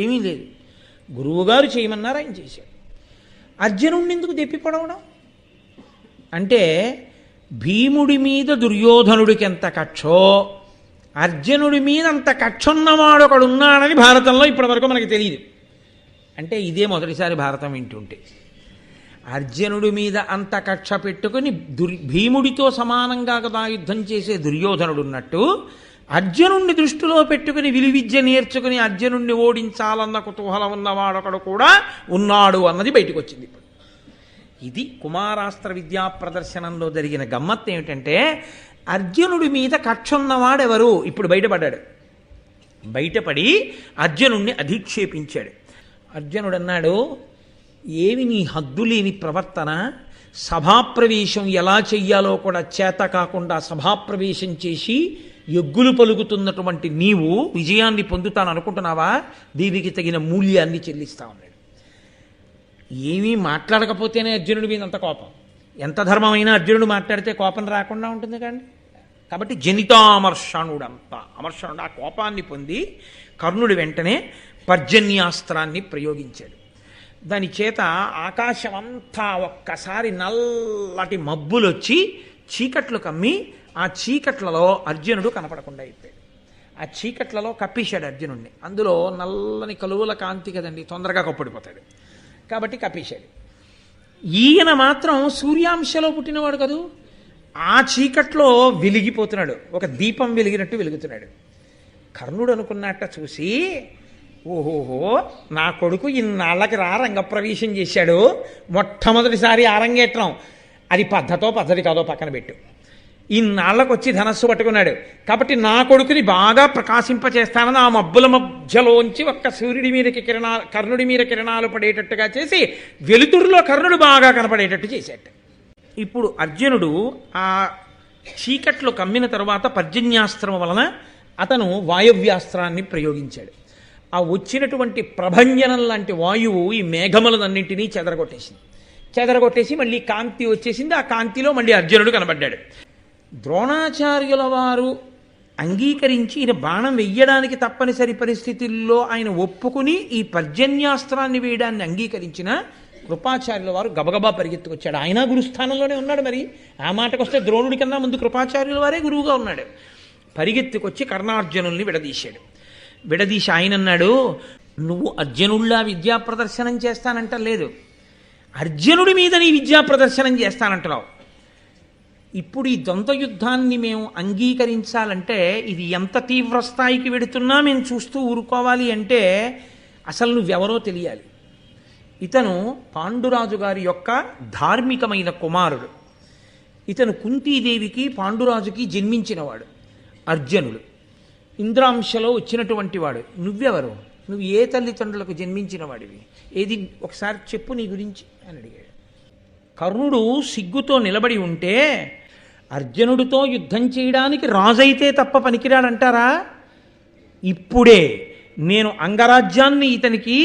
ఏమీ లేదు. గురువుగారు చేయమన్నారు, ఆయన చేశాడు. అర్జునుడిని ఎందుకు దెప్పి పొడవడం అంటే, భీముడి మీద దుర్యోధనుడికి ఎంత కక్షో అర్జునుడి మీద అంత కక్ష ఉన్నవాడు ఒకడు ఉన్నాడని భారతంలో ఇప్పటివరకు మనకి తెలియదు. అంటే ఇదే మొదటిసారి భారతం వింటుంటే. అర్జునుడి మీద అంత కక్ష పెట్టుకుని భీముడితో సమానంగా కదా యుద్ధం చేసే దుర్యోధనుడు ఉన్నట్టు, అర్జునుడిని దృష్టిలో పెట్టుకుని విలువిద్య నేర్చుకుని అర్జునుడిని ఓడించాలన్న కుతూహలం ఉన్నవాడొకడు కూడా ఉన్నాడు అన్నది బయటకు వచ్చింది. ఇప్పుడు ఇది కుమారాస్త్ర విద్యా ప్రదర్శనంలో జరిగిన గమ్మత్తు ఏమిటంటే, అర్జునుడి మీద కక్ష ఉన్నవాడెవరు ఇప్పుడు బయటపడ్డాడు. బయటపడి అర్జునుడిని అధిక్షేపించాడు. అర్జునుడు అన్నాడు, ఏమి నీ హద్దులేని ప్రవర్తన, సభాప్రవేశం ఎలా చెయ్యాలో కూడా చేత కాకుండా సభాప్రవేశం చేసి ఎగ్గులు పలుకుతున్నటువంటి నీవు విజయాన్ని పొందుతాను అనుకుంటున్నావా? దీనికి తగిన మూల్యాన్ని చెల్లిస్తా ఉన్నాడు. ఏమీ మాట్లాడకపోతేనే అర్జునుడి మీద అంత కోపం. ఎంత ధర్మమైనా అర్జునుడు మాట్లాడితే కోపం రాకుండా ఉంటుంది కానీ. కాబట్టి జనితామర్షణుడంత అమర్షణుడు ఆ కోపాన్ని పొంది కర్ణుడు వెంటనే పర్జన్యాస్త్రాన్ని ప్రయోగించాడు. దాని చేత ఆకాశమంతా ఒక్కసారి నల్లటి మబ్బులు వచ్చి చీకట్లు కమ్మి ఆ చీకట్లలో అర్జునుడు కనపడకుండా అయిపోయాడు. ఆ చీకట్లలో కప్పేశాడు అర్జునుడిని. అందులో నల్లని కలువల కాంతి కదండి, తొందరగా కప్పడిపోతాడు కాబట్టి కప్పేశాడు. ఈయన మాత్రం సూర్యాంశలో పుట్టినవాడు కదూ, ఆ చీకట్లో వెలిగిపోతున్నాడు, ఒక దీపం వెలిగినట్టు వెలుగుతున్నాడు. కర్ణుడు అనుకున్నట్ట చూసి, ఓహోహో నా కొడుకు ఇన్నాళ్ళకి రంగప్రవేశం చేశాడు, మొట్టమొదటిసారి అరంగేట్రం, అది పద్ధతి కాదో పక్కన పెట్టు, ఇన్నాళ్ళకు వచ్చి ధనస్సు పట్టుకున్నాడు కాబట్టి నా కొడుకుని బాగా ప్రకాశింపచేస్తానని ఆ మబ్బుల మధ్యలోంచి ఒక్క సూర్యుడి మీదకి కర్ణుడి మీద కిరణాలు పడేటట్టుగా చేసి వెలుతురులో కర్ణుడు బాగా కనపడేటట్టు చేశాడు. ఇప్పుడు అర్జునుడు ఆ చీకట్లో కమ్మిన తరువాత పర్జన్యాస్త్రం వలన అతను వాయవ్యాస్త్రాన్ని ప్రయోగించాడు. ఆ వచ్చినటువంటి ప్రభంజనం లాంటి వాయువు ఈ మేఘములన్నింటినీ చెదరగొట్టేసి మళ్ళీ కాంతి వచ్చేసింది. ఆ కాంతిలో మళ్ళీ అర్జునుడు కనబడ్డాడు. ద్రోణాచార్యుల వారు అంగీకరించి ఈయన బాణం వెయ్యడానికి తప్పనిసరి పరిస్థితుల్లో ఆయన ఒప్పుకుని ఈ పర్జన్యాస్త్రాన్ని వేయడాన్ని అంగీకరించిన కృపాచార్యుల వారు గబగబా పరిగెత్తుకొచ్చాడు. ఆయన గురుస్థానంలోనే ఉన్నాడు. మరి ఆ మాటకొస్తే ద్రోణుడి కన్నా ముందు కృపాచార్యుల వారే గురువుగా ఉన్నాడు. పరిగెత్తుకొచ్చి కర్ణార్జునుల్ని విడదీసి ఆయన అన్నాడు, నువ్వు అర్జునుల్లా విద్యా ప్రదర్శనం చేస్తానంటలేదు, అర్జునుడి మీద నీ విద్యా ప్రదర్శనం చేస్తానంటున్నావు. ఇప్పుడు ఈ ద్వంద్వ యుద్ధాన్ని మేము అంగీకరించాలంటే ఇది ఎంత తీవ్ర స్థాయికి వెడుతున్నా మేము చూస్తూ ఊరుకోవాలి అంటే అసలు నువ్వెవరో తెలియాలి. ఇతను పాండురాజు గారి యొక్క ధార్మికమైన కుమారుడు. ఇతను కుంతీదేవికి పాండురాజుకి జన్మించినవాడు. అర్జునుడు ఇంద్రాంశలో వచ్చినటువంటి వాడు. నువ్వెవరు? నువ్వు ఏ తల్లిదండ్రులకు జన్మించిన వాడివి? ఏది ఒకసారి చెప్పు నీ గురించి అని అడిగాడు. కర్ణుడు సిగ్గుతో నిలబడి ఉంటే, అర్జునుడితో యుద్ధం చేయడానికి రాజైతే తప్ప పనికిరాడంటారా? ఇప్పుడే నేను అంగరాజ్యాన్ని ఇతనికి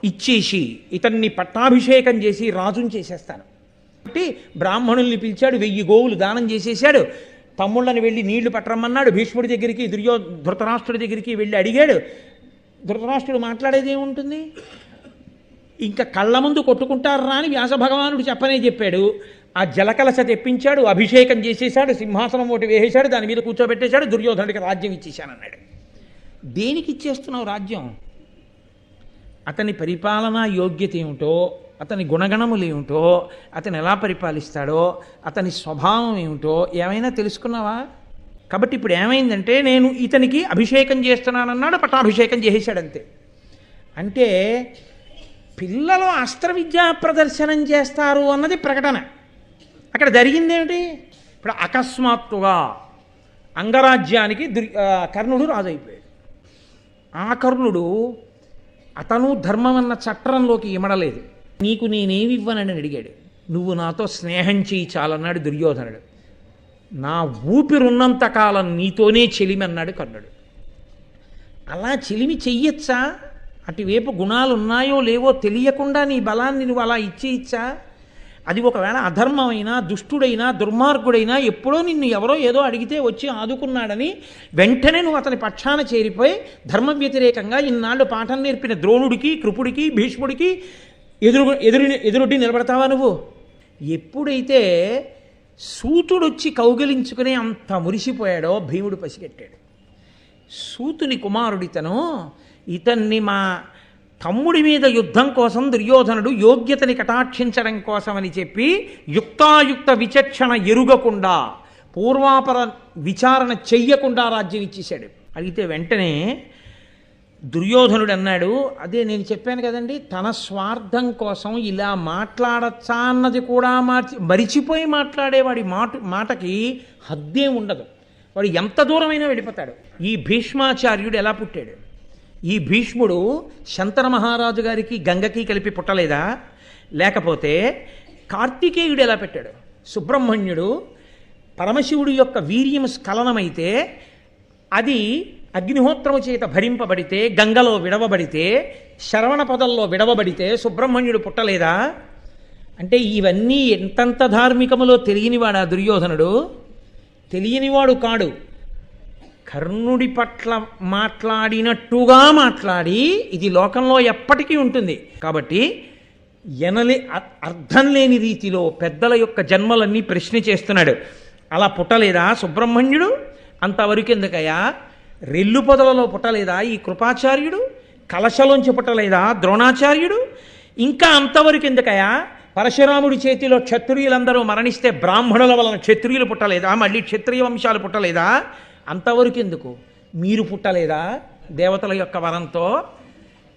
ఇచ్చేసి ఇతన్ని పట్టాభిషేకం చేసి రాజుని చేసేస్తాను. కాబట్టి బ్రాహ్మణుల్ని పిలిచాడు, 1000 గోవులు దానం చేసేసాడు. తమ్ముళ్ళని వెళ్ళి నీళ్లు పట్టరమ్మన్నాడు. భీష్ముడి దగ్గరికి ధృతరాష్ట్రుడి దగ్గరికి వెళ్ళి అడిగాడు. ధృతరాష్ట్రుడు మాట్లాడేది ఏముంటుంది? ఇంకా కళ్ళ ముందు కొట్టుకుంటారా అని వ్యాస భగవానుడు చెప్పనే చెప్పాడు. ఆ జలకలశ తెప్పించాడు, అభిషేకం చేసేశాడు, సింహాసనం ఒకటి వేసేశాడు, దాని మీద కూర్చోబెట్టేశాడు, దుర్యోధనుడికి రాజ్యం ఇచ్చేశానన్నాడు. దేనికి ఇచ్చేస్తున్నావు రాజ్యం? అతని పరిపాలనా యోగ్యత ఏమిటో, అతని గుణగణములు ఏమిటో, అతను ఎలా పరిపాలిస్తాడో, అతని స్వభావం ఏమిటో ఏమైనా తెలుసుకున్నావా? కాబట్టి ఇప్పుడు ఏమైందంటే, నేను ఇతనికి అభిషేకం చేస్తున్నానన్నాడు, పట్టాభిషేకం చేసేశాడంతే. అంటే పిల్లలు అస్త్ర విద్యా ప్రదర్శనం చేస్తారు అన్నది ప్రకటన. అక్కడ జరిగిందేమిటి? ఇప్పుడు అకస్మాత్తుగా అంగరాజ్యానికి కర్ణుడు రాజైపోయాడు. ఆ కర్ణుడు అతను ధర్మం అన్న చట్టంలోకి ఇమడలేదు. నీకు నేనేమి ఇవ్వనని అడిగాడు. నువ్వు నాతో స్నేహం చేయి చాలన్నాడు దుర్యోధనుడు. నా ఊపిరున్నంత కాలం నీతోనే చెలిమి అన్నాడు కర్ణుడు. అలా చెలిమి చెయ్యొచ్చా? అటువైపు గుణాలు ఉన్నాయో లేవో తెలియకుండా నీ బలాన్ని నువ్వు అలా ఇచ్చేయచ్చా? అది ఒకవేళ అధర్మమైనా దుష్టుడైనా దుర్మార్గుడైనా ఎప్పుడో నిన్ను ఎవరో ఏదో అడిగితే వచ్చి ఆదుకున్నాడని వెంటనే నువ్వు అతని పక్షాన చేరిపోయి ధర్మ వ్యతిరేకంగా ఇన్నాళ్ళు పాఠం నేర్పిన ద్రోణుడికి కృపుడికి భీష్ముడికి ఎదురొడ్డి నిలబడతావా నువ్వు? ఎప్పుడైతే సూతుడొచ్చి కౌగిలించుకుని అంత మురిసిపోయాడో భీముడు పసిగట్టాడు. సూతుని కుమారుడితను, ఇతన్ని మా తమ్ముడి మీద యుద్ధం కోసం దుర్యోధనుడు యోగ్యతని కటాక్షించడం కోసమని చెప్పి యుక్తాయుక్త విచక్షణ ఎరుగకుండా పూర్వాపర విచారణ చెయ్యకుండా రాజ్యం ఇచ్చేశాడు. అడిగితే వెంటనే దుర్యోధనుడు అన్నాడు, అదే నేను చెప్పాను కదండి, తన స్వార్థం కోసం ఇలా మాట్లాడచ్చా అన్నది కూడా మరిచిపోయి మాట్లాడేవాడి మాటకి హద్దే ఉండదు. వాడు ఎంత దూరమైనా వెళ్ళిపోతాడు. ఈ భీష్మాచార్యుడు ఎలా పుట్టాడు? ఈ భీష్ముడు శంతన మహారాజు గారికి గంగకి కలిపి పుట్టలేదా? లేకపోతే కార్తికేయుడు ఎలా పెట్టాడు? సుబ్రహ్మణ్యుడు పరమశివుడి యొక్క వీర్యం స్ఖలనమైతే అది అగ్నిహోత్రము చేత భరింపబడితే, గంగలో విడవబడితే, శరవణ పొదల్లో విడవబడితే సుబ్రహ్మణ్యుడు పుట్టలేదా? అంటే ఇవన్నీ ఎంతంత ధార్మికములో తెలియనివాడా దుర్యోధనుడు? తెలియనివాడు కాడు. కర్ణుడి పట్ల మాట్లాడినట్టుగా మాట్లాడి ఇది లోకంలో ఎప్పటికీ ఉంటుంది. కాబట్టి అర్థం లేని రీతిలో పెద్దల యొక్క జన్మలన్నీ ప్రశ్న చేస్తున్నాడు. అలా పుట్టలేదా సుబ్రహ్మణ్యుడు? అంతవరకు ఎందుకయ్యా? రెల్లు పొదలలో పుట్టలేదా ఈ కృపాచార్యుడు? కలశలోంచి పుట్టలేదా ద్రోణాచార్యుడు? ఇంకా అంతవరకు ఎందుకయ్యా? పరశురాముడి చేతిలో క్షత్రియులందరూ మరణిస్తే బ్రాహ్మణుల వలన క్షత్రియులు పుట్టలేదా? మళ్ళీ క్షత్రియ వంశాలు పుట్టలేదా? అంతవరకు ఎందుకు? మీరు పుట్టలేదా దేవతల యొక్క వరంతో?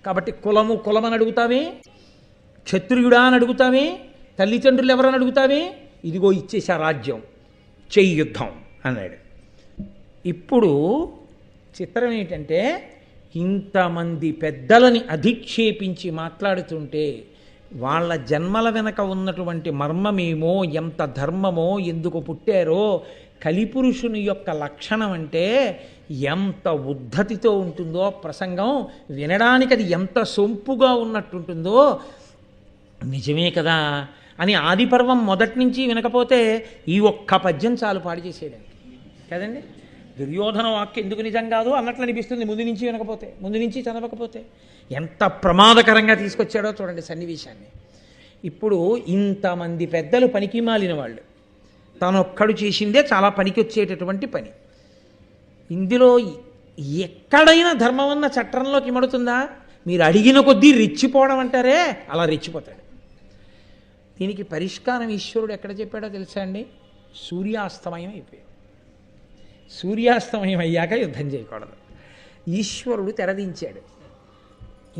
కాబట్టి కులమని అడుగుతావే, క్షత్రియుడా అని అడుగుతావే, తల్లిదండ్రులు ఎవరని అడుగుతావే? ఇదిగో ఇచ్చేసా రాజ్యం, చెయ్యి యుద్ధం అన్నాడు. ఇప్పుడు చిత్రం ఏంటంటే ఇంతమంది పెద్దలని అధిక్షేపించి మాట్లాడుతుంటే వాళ్ళ జన్మల వెనక ఉన్నటువంటి మర్మమేమో, ఎంత ధర్మమో, ఎందుకు పుట్టారో, కలిపురుషుని యొక్క లక్షణం అంటే ఎంత ఉద్ధతితో ఉంటుందో ప్రసంగం వినడానికి, అది ఎంత సొంపుగా ఉన్నట్టుంటుందో. నిజమే కదా అని ఆదిపర్వం మొదటి నుంచి వినకపోతే ఈ ఒక్క పద్యం చాలు పాడు చేసేయడానికి కదండి. దుర్యోధన వాక్యం ఎందుకు నిజం కాదు అన్నట్లు అనిపిస్తుంది ముందు నుంచి వినకపోతే, ముందు నుంచి చదవకపోతే. ఎంత ప్రమాదకరంగా తీసుకొచ్చాడో చూడండి సన్నివేశాన్ని. ఇప్పుడు ఇంతమంది పెద్దలు పనికి మాలిన వాళ్ళు, తనొక్కడు చేసిందే చాలా పనికి వచ్చేటటువంటి పని. ఇందులో ఎక్కడైనా ధర్మమన్న చట్టంలోకి ఇమడుతుందా? మీరు అడిగిన కొద్దీ రెచ్చిపోవడం అంటారే, అలా రెచ్చిపోతాడు. దీనికి పరిష్కారం ఈశ్వరుడు ఎక్కడ చెప్పాడో తెలుసా అండి? సూర్యాస్తమయం అయిపోయాడు. సూర్యాస్తమయం అయ్యాక యుద్ధం చేయకూడదు. ఈశ్వరుడు తెరదించాడు.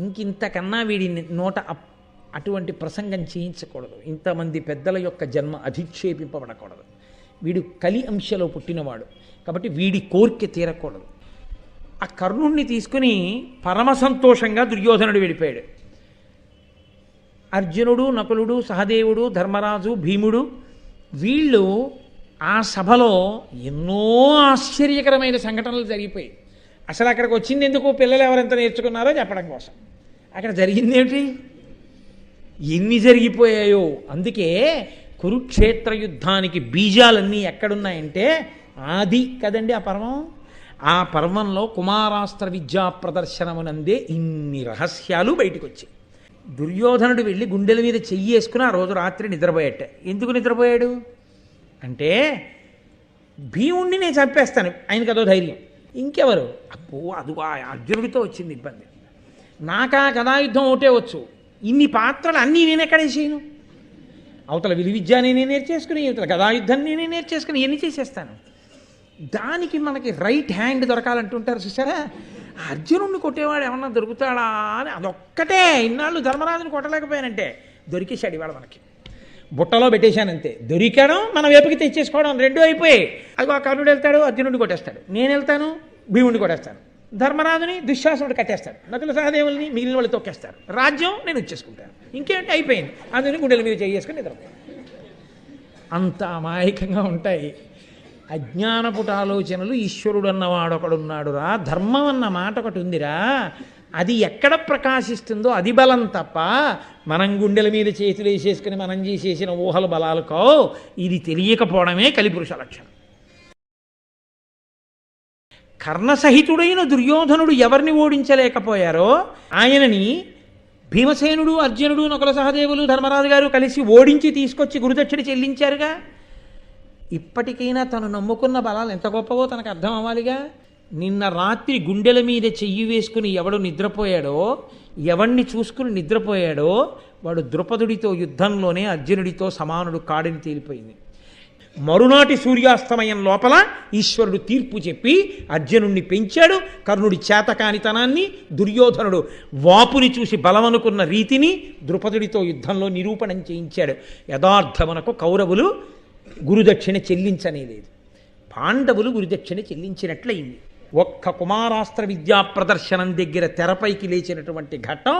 ఇంకింతకన్నా వీడి నోట అటువంటి ప్రసంగం చేయించకూడదు. ఇంతమంది పెద్దల యొక్క జన్మ అధిక్షేపింపబడకూడదు. వీడు కలి అంశలో పుట్టినవాడు కాబట్టి వీడి కోరిక తీరకూడదు. ఆ కర్ణుణ్ణి తీసుకుని పరమ సంతోషంగా దుర్యోధనుడు వెళ్ళిపోయాడు. అర్జునుడు, నకులుడు, సహదేవుడు, ధర్మరాజు, భీముడు వీళ్ళు ఆ సభలో ఎన్నో ఆశ్చర్యకరమైన సంఘటనలు జరిగిపోయాయి. అసలు అక్కడికి వచ్చింది ఎందుకు? పిల్లలు ఎవరెంత నేర్చుకున్నారో చెప్పడం కోసం. అక్కడ జరిగింది ఏమిటి? ఎన్ని జరిగిపోయాయో. అందుకే కురుక్షేత్ర యుద్ధానికి బీజాలన్నీ ఎక్కడున్నాయంటే ఆది కదండి ఆ పర్వం. ఆ పర్వంలో కుమారాస్త్ర విద్యా ప్రదర్శనమునందే ఇన్ని రహస్యాలు బయటకు వచ్చాయి. దుర్యోధనుడు వెళ్ళి గుండెల మీద చెయ్యి వేసుకుని ఆ రోజు రాత్రి నిద్రపోయాట. ఎందుకు నిద్రపోయాడు అంటే భీముణ్ణి నేను చంపేస్తాను, ఆయనకు అదో ధైర్యం. ఇంకెవరు? అబ్బో అదుగో అర్జునుడితో వచ్చింది ఇబ్బంది. నాకా గదాయుద్ధం ఒకటే వచ్చు, ఇన్ని పాత్రలు అన్నీ నేను ఎక్కడే చేయను. అవతల విలువిద్య నేనే నేర్చేసుకుని, అవతల గదాయుద్ధం నేనే నేర్చేసుకుని ఎన్ని చేసేస్తాను. దానికి మనకి రైట్ హ్యాండ్ దొరకాలంటుంటారు చూసారా. అర్జునుడిని కొట్టేవాడు ఏమన్నా దొరుకుతాడా అని అదొక్కటే. ఇన్నాళ్ళు ధర్మరాజుని కొట్టలేకపోయానంటే దొరికేశాడు ఇవాళ మనకి. బుట్టలో పెట్టేశానంతే. దొరికాడం మన వైపుకి తెచ్చేసుకోవడం రెండు అయిపోయాయి. అది ఆ కర్ణుడు వెళ్తాడు, అర్జునుడిని కొట్టేస్తాడు. నేను వెళ్తాను, భీముడిని కొట్టేస్తాను. ధర్మరాజుని దుశ్శాసనుడు కట్టేస్తాడు, నకుల సహదేవుల్ని మిగిలిన వాళ్ళు తొక్కేస్తారు. రాజ్యం నేను ఇచ్చేసుకుంటాను. ఇంకేంటి అయిపోయింది. అందుకని గుండెల మీద చేసుకుని నిద్రపోయాను. అంత అమాయకంగా ఉంటాయి అజ్ఞానపుట ఆలోచనలు. ఈశ్వరుడు అన్నవాడు ఒకడున్నాడురా, ధర్మం అన్న మాట ఒకటి ఉందిరా, అది ఎక్కడ ప్రకాశిస్తుందో అది బలం తప్ప మనం గుండెల మీద చేతులు వేసేసుకుని మనం చేసేసిన ఊహల బలాలకో ఇది తెలియకపోవడమే కలిపురుష లక్షణం. కర్ణసహితుడైన దుర్యోధనుడు ఎవరిని ఓడించలేకపోయారో ఆయనని భీమసేనుడు, అర్జునుడు, నకుల సహదేవులు, ధర్మరాజు గారు కలిసి ఓడించి తీసుకొచ్చి గురుదక్షిణ చెల్లించారుగా. ఇప్పటికైనా తను నమ్ముకున్న బలాలు ఎంత గొప్పవో తనకు అర్థం అవ్వాలిగా. నిన్న రాత్రి గుండెల మీద చెయ్యి వేసుకుని ఎవడు నిద్రపోయాడో, ఎవణ్ణి చూసుకుని నిద్రపోయాడో వాడు ద్రుపదుడితో యుద్ధంలోనే అర్జునుడితో సమానుడు కాడని తేలిపోయింది. మరునాటి సూర్యాస్తమయం లోపల ఈశ్వరుడు తీర్పు చెప్పి అర్జునుణ్ణి పెంచాడు. కర్ణుడి చేతకానితనాన్ని, దుర్యోధనుడు వాపుని చూసి బలమనుకున్న రీతిని ద్రుపదుడితో యుద్ధంలో నిరూపణం చేయించాడు. యథార్థమునకు కౌరవులు గురుదక్షిణ చెల్లించనేలేదు, పాండవులు గురుదక్షిణ చెల్లించినట్లయింది. ఒక్క కుమారాస్త్ర విద్యా ప్రదర్శనం దగ్గర తెరపైకి లేచినటువంటి ఘట్టం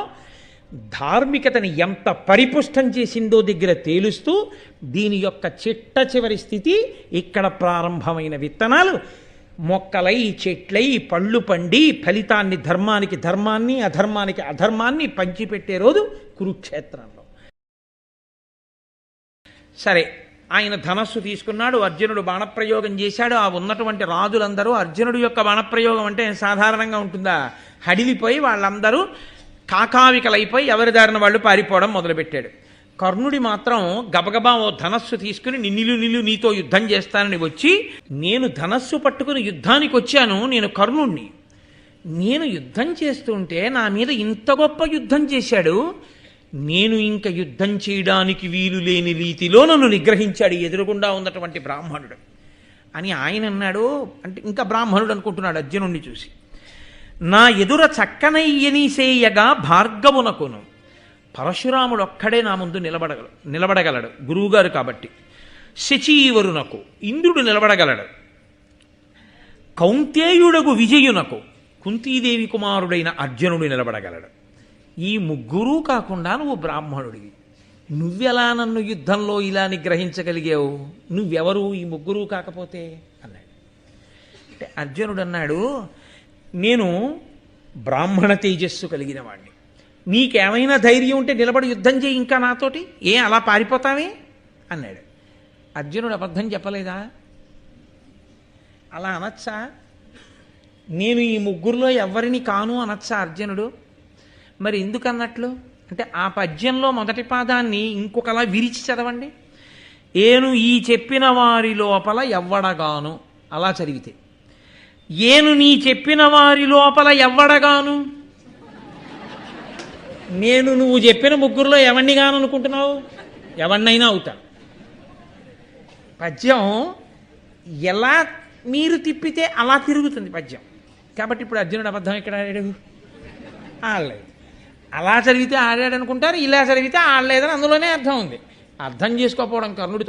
ధార్మికతని ఎంత పరిపుష్టం చేసిందో దగ్గర తేలుస్తూ దీని యొక్క చిట్ట చివరి స్థితి ఇక్కడ ప్రారంభమైన విత్తనాలు మొక్కలై, చెట్లై, పళ్ళు పండి ఫలితాన్ని ధర్మానికి ధర్మాన్ని, అధర్మానికి అధర్మాన్ని పంచిపెట్టే రోజు కురుక్షేత్రంలో. సరే, ఆయన ధనస్సు తీసుకున్నాడు, అర్జునుడు బాణప్రయోగం చేశాడు. ఆ ఉన్నటువంటి రాజులందరూ అర్జునుడి యొక్క బాణప్రయోగం అంటే సాధారణంగా ఉంటుందా, హడిలిపోయి వాళ్ళందరూ కాకావికలైపోయి ఎవరి దారిన వాళ్ళు పారిపోవడం మొదలుపెట్టాడు. కర్ణుడి మాత్రం గబగబా ఓ ధనస్సు తీసుకుని నిన్ను నీతో యుద్ధం చేస్తానని వచ్చి, నేను ధనస్సు పట్టుకుని యుద్ధానికి వచ్చాను, నేను కర్ణుణ్ణి, నేను యుద్ధం చేస్తుంటే నా మీద ఇంత గొప్ప యుద్ధం చేశాడు, నేను ఇంక యుద్ధం చేయడానికి వీలు లేని రీతిలో నన్ను నిగ్రహించాడు ఎదురుగుండా ఉన్నటువంటి బ్రాహ్మణుడు అని ఆయన అన్నాడు. అంటే ఇంకా బ్రాహ్మణుడు అనుకుంటున్నాడు అర్జునుడిని చూసి. నా ఎదుర చక్కనయ్యనిసేయగా భార్గవునకును, పరశురాముడు ఒక్కడే నా ముందు నిలబడగలడు గురువుగారు కాబట్టి. శచీవరునకు ఇంద్రుడు నిలబడగలడు. కౌంతేయుడగు విజయునకు కుంతీదేవి కుమారుడైన అర్జునుడు నిలబడగలడు. ఈ ముగ్గురూ కాకుండా నువ్వు బ్రాహ్మణుడివి, నువ్వెలా నన్ను యుద్ధంలో ఇలా నిగ్రహించగలిగావు, నువ్వెవరు ఈ ముగ్గురూ కాకపోతే అన్నాడు. అంటే అర్జునుడు అన్నాడు, నేను బ్రాహ్మణ తేజస్సు కలిగిన వాడిని, నీకేమైనా ధైర్యం ఉంటే నిలబడి యుద్ధం చేయి ఇంకా నాతోటి, అలా పారిపోతావే అన్నాడు. అర్జునుడు అబద్ధం చెప్పలేదా? అలా అనొచ్చా? నేను ఈ ముగ్గురులో ఎవరిని కాను అనొచ్చా అర్జునుడు? మరి ఎందుకు అన్నట్లు అంటే ఆ పద్యంలో మొదటి పాదాన్ని ఇంకొకలా విరిచి చదవండి. ఏను ఈ చెప్పిన వారి లోపల ఎవ్వడగాను అలా చదివితే, ఏను నీ చెప్పిన వారి లోపల ఎవ్వడగాను, నేను నువ్వు చెప్పిన ముగ్గురులో ఎవరిని గాను అనుకుంటున్నావు? ఎవరినైనా అవుతా. పద్యం ఎలా మీరు తిప్పితే అలా తిరుగుతుంది పద్యం. కాబట్టి ఇప్పుడు అర్జునుడు అబద్ధం ఎక్కడ ఆడాడు? ఆడలేదు. అలా చదివితే ఆడాడు అనుకుంటారు, ఇలా చదివితే ఆడలేదని అందులోనే అర్థం ఉంది. అర్థం చేసుకోకపోవడం కర్ణుడి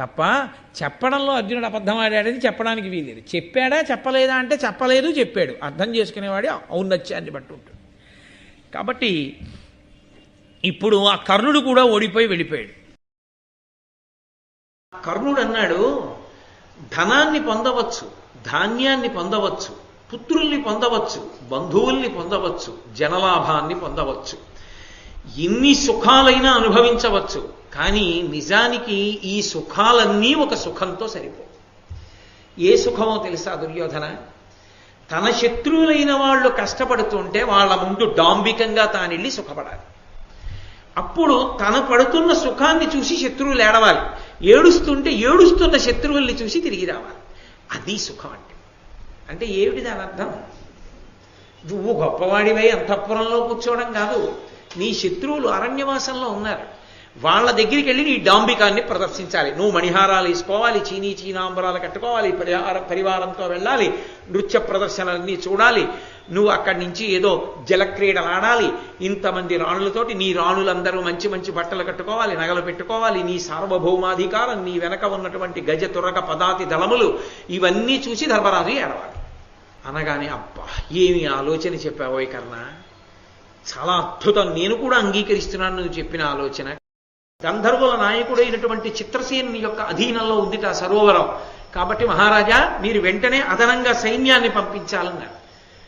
తప్ప చెప్పడంలో అర్జునుడు అబద్ధం ఆడాడని చెప్పడానికి వీలేదు. చెప్పాడా చెప్పలేదా అంటే చెప్పలేదు, చెప్పాడు. అర్థం చేసుకునేవాడు ఔన్నత్యాన్ని బట్టి ఉంటుంది. కాబట్టి ఇప్పుడు ఆ కర్ణుడు కూడా ఓడిపోయి వెళ్ళిపోయాడు. కర్ణుడు అన్నాడు, ధనాన్ని పొందవచ్చు, ధాన్యాన్ని పొందవచ్చు, పుత్రుల్ని పొందవచ్చు, బంధువుల్ని పొందవచ్చు, జనలాభాన్ని పొందవచ్చు, ఎన్ని సుఖాలైనా అనుభవించవచ్చు. కానీ నిజానికి ఈ సుఖాలన్నీ ఒక సుఖంతో సరిపో. ఏ సుఖమో తెలుసా దుర్యోధన? తన శత్రువులైన వాళ్ళు కష్టపడుతుంటే వాళ్ళ ముందు డాంబికంగా తానెళ్ళి సుఖపడాలి. అప్పుడు తన పడుతున్న సుఖాన్ని చూసి శత్రువులు ఏడవాలి, ఏడుస్తుంటే ఏడుస్తున్న శత్రువుల్ని చూసి తిరిగి రావాలి. అది సుఖం అంటే ఏమిటి దాని అర్థం? నువ్వు గొప్పవాడివై అంతఃపురంలో కూర్చోవడం కాదు. నీ శత్రువులు అరణ్యవాసంలో ఉన్నారు, వాళ్ళ దగ్గరికి వెళ్ళి నీ డాంబికాన్ని ప్రదర్శించాలి. నువ్వు మణిహారాలు వేసుకోవాలి, చీనాంబరాలు కట్టుకోవాలి, పరివారంతో వెళ్ళాలి, నృత్య ప్రదర్శనలన్నీ చూడాలి, నువ్వు అక్కడి నుంచి ఏదో జలక్రీడలు ఆడాలి, ఇంతమంది రాణులతోటి నీ రాణులందరూ మంచి మంచి బట్టలు కట్టుకోవాలి, నగలు పెట్టుకోవాలి, నీ సార్వభౌమాధికారం, నీ వెనక ఉన్నటువంటి గజ తురగ పదాతి దళములు, ఇవన్నీ చూసి ధర్మరాజు ఏడవాలి. అనగానే అబ్బా ఏమి ఆలోచన చెప్పావోయ్ కర్ణ, చాలా అద్భుతం, నేను కూడా అంగీకరిస్తున్నాను నువ్వు చెప్పిన ఆలోచన. గంధర్వుల నాయకుడైనటువంటి చిత్రసేనుని యొక్క అధీనంలో ఉంది ఆ సరోవరం. కాబట్టి మహారాజా మీరు వెంటనే అదనంగా సైన్యాన్ని పంపించాలన్నారు.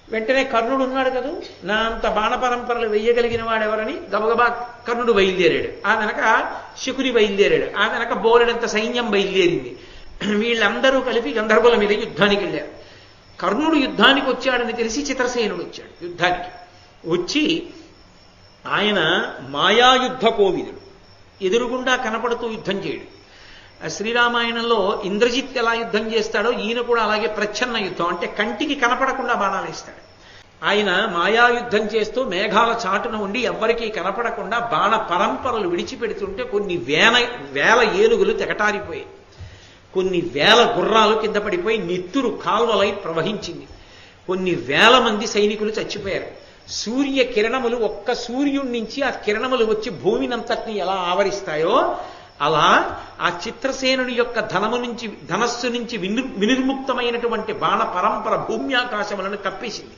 వెంటనే కర్ణుడు ఉన్నాడు కదా, నా అంత బాణ పరంపరలు వెయ్యగలిగిన వాడెవరని గబగబా కర్ణుడు బయలుదేరాడు. ఆ వెనక శకుని బయలుదేరాడు. ఆ వెనక బోలెడంత సైన్యం బయలుదేరింది. వీళ్ళందరూ కలిపి గంధర్వుల మీద యుద్ధానికి వెళ్ళారు. కర్ణుడు యుద్ధానికి వచ్చాడని తెలిసి చిత్రసేనుడు వచ్చాడు యుద్ధానికి. వచ్చి ఆయన మాయాయుద్ధ కోవిదుడు, ఎదురుగుండా కనపడుతూ యుద్ధం చేయడు. శ్రీరామాయణంలో ఇంద్రజిత్ ఎలా యుద్ధం చేస్తాడో ఈయన కూడా అలాగే ప్రచ్ఛన్న యుద్ధం, అంటే కంటికి కనపడకుండా బాణాలు వేస్తాడు. ఆయన మాయాయుద్ధం చేస్తూ మేఘాల చాటున ఉండి ఎవ్వరికీ కనపడకుండా బాణ పరంపరలు విడిచిపెడుతుంటే కొన్ని వేల ఏనుగులు తెగటారిపోయాయి, కొన్ని వేల గుర్రాలు కింద పడిపోయి నెత్తురు కాల్వలై ప్రవహించింది, కొన్ని వేల మంది సైనికులు చచ్చిపోయారు. సూర్య కిరణములు ఒక్క సూర్యుడి నుంచి ఆ కిరణములు వచ్చి భూమినంతటిని ఎలా ఆవరిస్తాయో అలా ఆ చిత్రసేనుడి యొక్క ధనస్సు నుంచి వినిర్ముక్తమైనటువంటి బాణ పరంపర భూమ్యాకాశములను కప్పేసింది.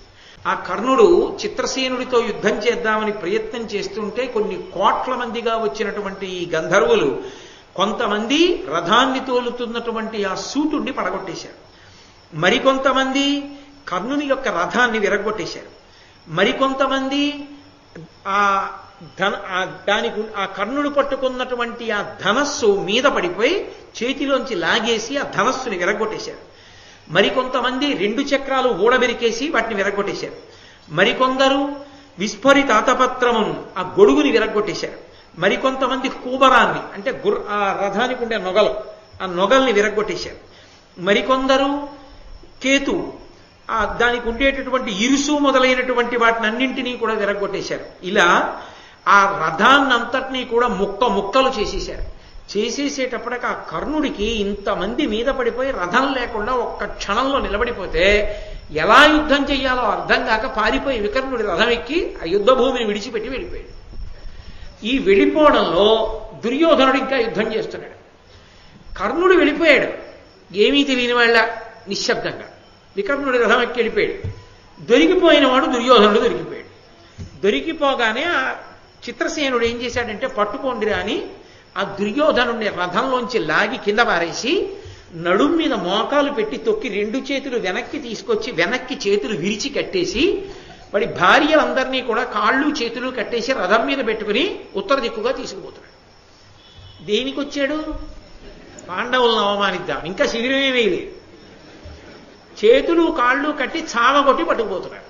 ఆ కర్ణుడు చిత్రసేనుడితో యుద్ధం చేద్దామని ప్రయత్నం చేస్తుంటే కొన్ని కోట్ల మందిగా వచ్చినటువంటి ఈ గంధర్వులు కొంతమంది రథాన్ని తోలుతున్నటువంటి ఆ సూతుణ్ణి పడగొట్టేశారు, మరికొంతమంది కర్ణుని యొక్క రథాన్ని విరగొట్టేశారు, మరికొంతమంది ఆ కర్ణుడు పట్టుకున్నటువంటి ఆ ధనస్సు మీద పడిపోయి చేతిలోంచి లాగేసి ఆ ధనస్సుని విరగొట్టేశారు, మరికొంతమంది 2 చక్రాలు ఊడబెరికేసి వాటిని విరగొట్టేశారు, మరికొందరు విస్ఫోరిత ఆతపత్రమును ఆ గొడుగుని విరగొట్టేశారు, మరికొంతమంది కూబరాన్ని అంటే ఆ రథానికి ఉండే నొగలు ఆ నొగల్ని విరగొట్టేశారు, మరికొందరు కేతు దానికి ఉండేటటువంటి ఇరుసు మొదలైనటువంటి వాటిని అన్నింటినీ కూడా విరగొట్టేశారు. ఇలా ఆ రథాన్నంతటినీ కూడా ముక్కలు చేసేశారు. చేసేసేటప్పటికి ఆ కర్ణుడికి ఇంతమంది మీద పడిపోయి రథం లేకుండా ఒక్క క్షణంలో నిలబడిపోతే ఎలా యుద్ధం చెయ్యాలో అర్థం కాక పారిపోయి వికర్ణుడి రథం ఎక్కి ఆ యుద్ధ భూమిని విడిచిపెట్టి వెళ్ళిపోయాడు. ఈ వెళ్ళిపోవడంలో దుర్యోధనుడు ఇంకా యుద్ధం చేస్తున్నాడు. కర్ణుడు వెళ్ళిపోయాడు ఏమీ తెలియని వాళ్ళ నిశ్శబ్దంగా, వికర్ణుడి రథం ఎక్కి వెళ్ళిపోయాడు. దొరికిపోయిన వాడు దుర్యోధనుడు దొరికిపోయాడు. దొరికిపోగానే ఆ చిత్రసేనుడు ఏం చేశాడంటే పట్టుకోండిరా అని ఆ దుర్యోధనుడిని రథంలోంచి లాగి కింద పారేసి నడుం మీద మోకాలు పెట్టి తొక్కి 2 చేతులు వెనక్కి తీసుకొచ్చి వెనక్కి చేతులు విరిచి కట్టేసి వాడి భార్యలందరినీ కూడా కాళ్ళు చేతులు కట్టేసి రథం మీద పెట్టుకుని ఉత్తర దిక్కుగా తీసుకుపోతున్నాడు. దేనికి వచ్చాడు? పాండవులను అవమానిద్దాం. ఇంకా శిబిరమే వేయలేదు. చేతులు కాళ్ళు కట్టి చావగొట్టి పట్టుకుపోతున్నాడు.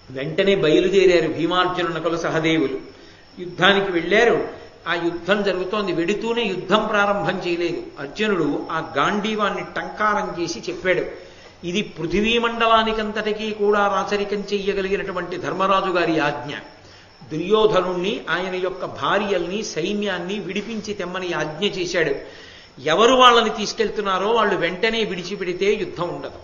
వెంటనే బయలుదేరారు భీమార్జునునకుల సహదేవులు. యుద్ధానికి వెళ్ళారు. ఆ యుద్ధం జరుగుతోంది. వెడుతూనే యుద్ధం ప్రారంభం చేయలేదు. అర్జునుడు ఆ గాంధీవాన్ని టంకారం చేసి చెప్పాడు, ఇది పృథివీ మండలానికంతటికీ కూడా రాచరికం చెయ్యగలిగినటువంటి ధర్మరాజు గారి ఆజ్ఞ. దుర్యోధనుణ్ణి ఆయన యొక్క భార్యల్ని సైన్యాన్ని విడిపించి తెమ్మని ఆజ్ఞ చేశాడు. ఎవరు వాళ్ళని తీసుకెళ్తున్నారో వాళ్ళు వెంటనే విడిచిపెడితే యుద్ధం ఉండదు.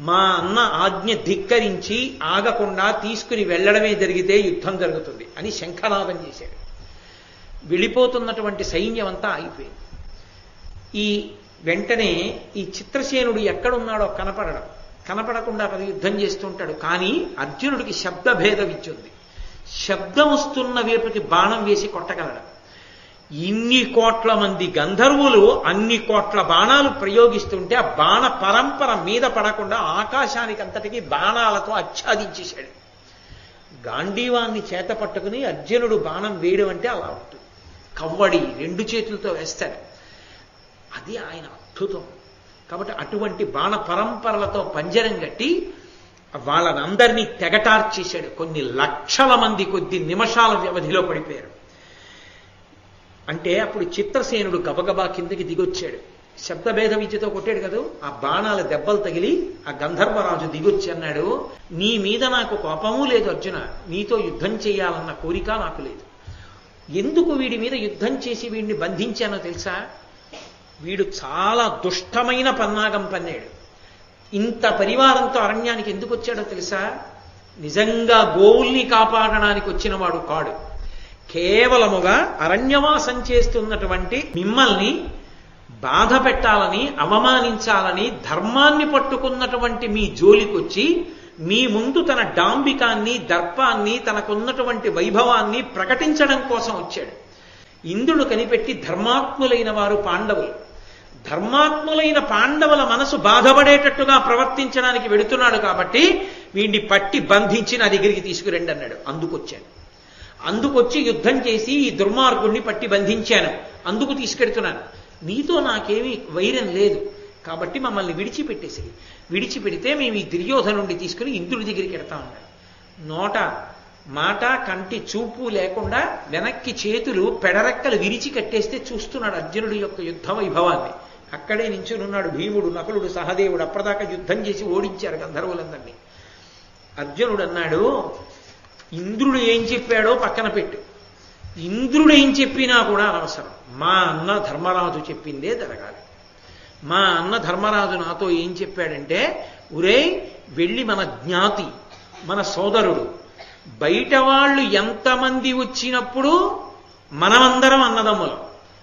మా అన్న ఆజ్ఞ ధిక్కరించి ఆగకుండా తీసుకుని వెళ్ళడమే జరిగితే యుద్ధం జరుగుతుంది అని శంఖనాదం చేశాడు. వెళ్ళిపోతున్నటువంటి సైన్యం అంతా ఆగిపోయింది. ఈ వెంటనే ఈ చిత్రసేనుడు ఎక్కడున్నాడో కనపడకుండా కదా యుద్ధం చేస్తుంటాడు. కానీ అర్జునుడికి శబ్దభేద విద్యుంది. శబ్దం వస్తున్న వైపుకి బాణం వేసి కొట్టగలడు. ఇన్ని కోట్ల మంది గంధర్వులు అన్ని కోట్ల బాణాలు ప్రయోగిస్తుంటే ఆ బాణ పరంపర మీద పడకుండా ఆకాశానికి అంతటికీ బాణాలతో ఆచ్ఛాదించేశాడు. గాంధీవాన్ని చేత పట్టుకుని అర్జునుడు బాణం వేయడం అంటే అలా ఉంటుంది. కవ్వడి 2 చేతులతో వేస్తాడు. అది ఆయన అద్భుతం. కాబట్టి అటువంటి బాణ పరంపరలతో పంజరం కట్టి వాళ్ళనందరినీ తెగటార్చేశాడు. కొన్ని లక్షల మంది కొద్ది నిమిషాల వ్యవధిలో పడిపోయారు. అంటే అప్పుడు చిత్రసేనుడు గబగబా కిందకి దిగొచ్చాడు. శబ్దభేద విద్యతో కొట్టాడు కదా, ఆ బాణాల దెబ్బలు తగిలి ఆ గంధర్వరాజు దిగొచ్చి అన్నాడు, నీ మీద నాకు కోపమూ లేదు అర్జున, నీతో యుద్ధం చేయాలన్న కోరిక నాకు లేదు. ఎందుకు వీడి మీద యుద్ధం చేసి వీడిని బంధించానో తెలుసా? వీడు చాలా దుష్టమైన పన్నాగం పన్నాడు. ఇంత పరివారంతో అరణ్యానికి ఎందుకు వచ్చాడో తెలుసా? నిజంగా గోవుల్ని కాపాడడానికి వచ్చిన వాడు కాడు. కేవలముగా అరణ్యవాసం చేస్తున్నటువంటి మిమ్మల్ని బాధ పెట్టాలని, అవమానించాలని ధర్మాన్ని పట్టుకున్నటువంటి మీ జోలికొచ్చి మీ ముందు తన డాంబికాన్ని, దర్పాన్ని, తనకున్నటువంటి వైభవాన్ని ప్రకటించడం కోసం వచ్చాడు. ఇంద్రుడు కనిపెట్టి ధర్మాత్ములైన వారు పాండవులు. ధర్మాత్ములైన పాండవుల మనసు బాధపడేటట్టుగా ప్రవర్తించడానికి వెడుతున్నాడు కాబట్టి వీడిని పట్టి బంధించి నా దగ్గరికి తీసుకురండి అన్నాడు. అందుకొచ్చాను. అందుకొచ్చి యుద్ధం చేసి ఈ దుర్మార్గుణ్ణి పట్టి బంధించాను, అందుకు తీసుకెడుతున్నాను. నీతో నాకేమీ వైరం లేదు కాబట్టి మమ్మల్ని విడిచిపెట్టేసి, విడిచిపెడితే మేము ఈ దుర్యోధనుండి తీసుకుని ఇంద్రుడి దగ్గరికి వెడతా ఉన్నాడు. నోట మాట కంటి చూపు లేకుండా వెనక్కి చేతులు పెడరెక్కలు విరిచి కట్టేస్తే చూస్తున్నాడు అర్జునుడి యొక్క యుద్ధ వైభవాన్ని. అక్కడే నించునున్నాడు భీముడు, నకులుడు, సహదేవుడు. అప్పటిదాకా యుద్ధం చేసి ఓడించారు గంధర్వులందరినీ. అర్జునుడు అన్నాడు, ఇంద్రుడు ఏం చెప్పాడో పక్కన పెట్టు, ఇంద్రుడు ఏం చెప్పినా కూడా అనవసరం. మా అన్న ధర్మరాజు చెప్పిందే జరగాలి. మా అన్న ధర్మరాజు నాతో ఏం చెప్పాడంటే, ఒరేయ్ వెళ్ళి మన జ్ఞాతి, మన సోదరుడు, బయట వాళ్ళు ఎంతమంది వచ్చినప్పుడు మనమందరం అన్నదమ్ములం,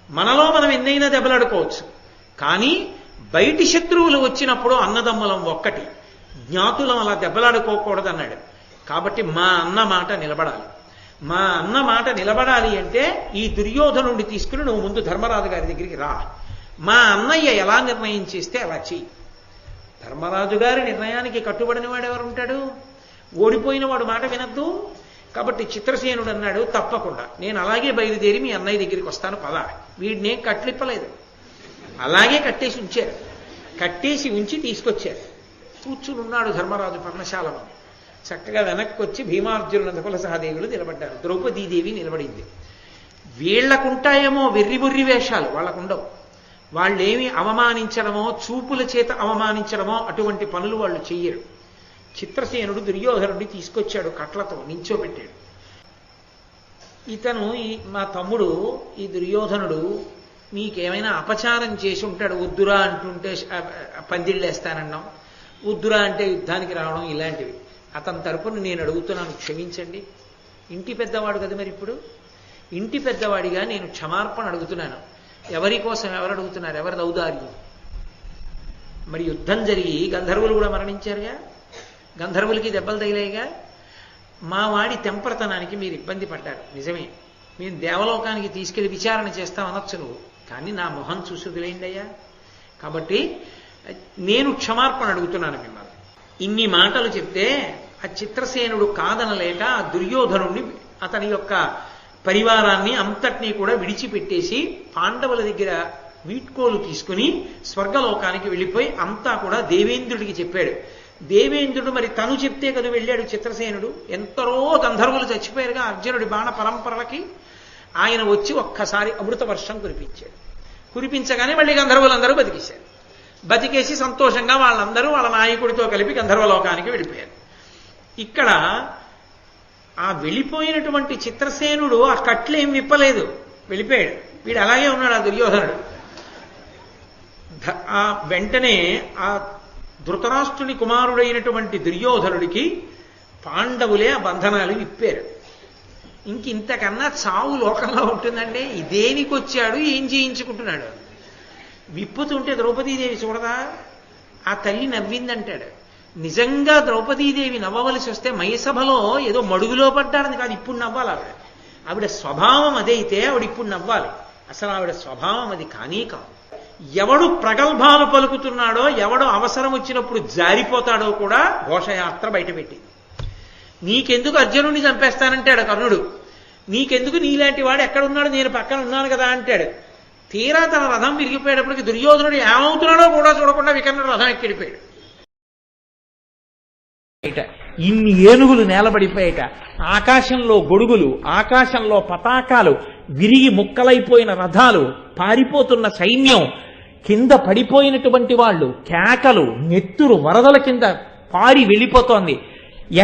మనలో మనం ఎన్నైనా దెబ్బలాడుకోవచ్చు, కానీ బయటి శత్రువులు వచ్చినప్పుడు అన్నదమ్ములం ఒక్కటి, జ్ఞాతులం అలా దెబ్బలాడుకోకూడదన్నాడు. కాబట్టి మా అన్న మాట నిలబడాలి. మా అన్న మాట నిలబడాలి అంటే ఈ దుర్యోధనుడిని తీసుకుని నువ్వు ముందు ధర్మరాజు గారి దగ్గరికి రా. మా అన్నయ్య ఎలా నిర్ణయం చేస్తే అలా చెయ్యి. ధర్మరాజు గారి నిర్ణయానికి కట్టుబడిన వాడు ఎవరు ఉంటాడు? ఓడిపోయిన వాడు మాట వినద్దు. కాబట్టి చిత్రసేనుడు అన్నాడు, తప్పకుండా నేను అలాగే బయలుదేరి మీ అన్నయ్య దగ్గరికి వస్తాను పద. వీడినే కట్లిప్పలేదు, అలాగే కట్టేసి ఉంచారు. కట్టేసి ఉంచి తీసుకొచ్చారు. కూర్చుని ఉన్నాడు ధర్మరాజు పర్ణశాలలో. చక్కగా వెనక్కి వచ్చి భీమార్జునుల నకుల సహదేవులు నిలబడ్డారు. ద్రౌపదీదేవి నిలబడింది. వీళ్లకుంటాయేమో వెర్రి బుర్రి వేషాలు, వాళ్ళకుండవు. వాళ్ళేమి అవమానించడమో చూపుల చేత అవమానించడమో అటువంటి పనులు వాళ్ళు చెయ్యరు. చిత్రసేనుడు దుర్యోధనుడిని తీసుకొచ్చాడు, కట్లతో నించోబెట్టాడు. ఇతను మా తమ్ముడు ఈ దుర్యోధనుడు నీకేమైనా అపచారం చేసి ఉంటాడు, వద్దురా అంటుంటే పందిళ్ళేస్తానన్నాం, వద్దురా అంటే యుద్ధానికి రావడం, ఇలాంటివి. అతని తరపున నేను అడుగుతున్నాను, క్షమించండి. ఇంటి పెద్దవాడు కదా మరి, ఇప్పుడు ఇంటి పెద్దవాడిగా నేను క్షమార్పణ అడుగుతున్నాను. ఎవరి కోసం ఎవరు అడుగుతున్నారు? ఎవరిది ఔదార్యం? మరి యుద్ధం జరిగి గంధర్వులు కూడా మరణించారుగా, గంధర్వులకి దెబ్బలు తగిలాయిగా. మా వాడి తెంపరతనానికి మీరు ఇబ్బంది పడ్డారు, నిజమే. మేము దేవలోకానికి తీసుకెళ్లి విచారణ చేస్తామనొచ్చు నువ్వు, కానీ నా మొహం చూసి వదిలేయండి అయ్యా. కాబట్టి నేను క్షమార్పణ అడుగుతున్నాను మిమ్మల్ని. ఇన్ని మాటలు చెప్తే ఆ చిత్రసేనుడు కాదనలేక ఆ దుర్యోధనుణ్ణి, అతని యొక్క పరివారాన్ని అంతటినీ కూడా విడిచిపెట్టేసి పాండవుల దగ్గర వీడ్కోలు తీసుకుని స్వర్గలోకానికి వెళ్ళిపోయి అంతా కూడా దేవేంద్రుడికి చెప్పాడు. దేవేంద్రుడు మరి తను చెప్తే కదా వెళ్ళాడు చిత్రసేనుడు. ఎంతరో గంధర్వులు చచ్చిపోయారుగా అర్జునుడి బాణ పరంపరలకి. ఆయన వచ్చి ఒక్కసారి అమృత వర్షం కురిపించాడు. కురిపించగానే మళ్ళీ గంధర్వులందరూ బతికేశారు. బతికేసి సంతోషంగా వాళ్ళందరూ వాళ్ళ నాయకుడితో కలిపి గంధర్వలోకానికి వెళ్ళిపోయారు. ఇక్కడ ఆ వెళ్ళిపోయినటువంటి చిత్రసేనుడు ఆ కట్లేం విప్పలేదు, వెళ్ళిపోయాడు. వీడు అలాగే ఉన్నాడు ఆ దుర్యోధనుడు. ఆ వెంటనే ఆ ధృతరాష్ట్రుని కుమారుడైనటువంటి దుర్యోధనుడికి పాండవులే ఆ బంధనాలు విప్పారు. ఇంతకన్నా చావు లోకంలో ఉంటుందండి. దేనికి వచ్చాడు, ఏం చేయించుకుంటున్నాడు? విప్పుతుంటే ద్రౌపదీదేవి చూడదా, ఆ తల్లి నవ్విందంటాడు. నిజంగా ద్రౌపదీదేవి నవ్వవలసి వస్తే మయసభలో ఏదో మడుగులో పడ్డాడని కాదు, ఇప్పుడు నవ్వాలి ఆవిడ. ఆవిడ స్వభావం అదైతే ఆవిడ ఇప్పుడు నవ్వాలి. అసలు ఆవిడ స్వభావం అది కానీ కాదు. ఎవడు ప్రగల్భాలు పలుకుతున్నాడో, ఎవడు అవసరం వచ్చినప్పుడు జారిపోతాడో కూడా ఘోషయాత్ర బయటపెట్టింది. నీకెందుకు అర్జునుడిని చంపేస్తానంటాడు కర్ణుడు, నీకెందుకు నీలాంటి వాడు ఎక్కడున్నాడు, నేను పక్కన ఉన్నాను కదా అంటాడు. తీరా తన రథం విరిగిపోయేటప్పటికి దుర్యోధనుడు ఏమవుతున్నాడో కూడా చూడకుండా వికర్ణుడు రథం ఎక్కిడిపోయాడు. ఇన్ని ఏనుగులు నేలబడిపోయాట, ఆకాశంలో గొడుగులు, ఆకాశంలో పతాకాలు, విరిగి ముక్కలైపోయిన రథాలు, పారిపోతున్న సైన్యం, కింద పడిపోయినటువంటి వాళ్ళు, కేకలు, నెత్తురు వరదల కింద పారి వెళ్ళిపోతోంది.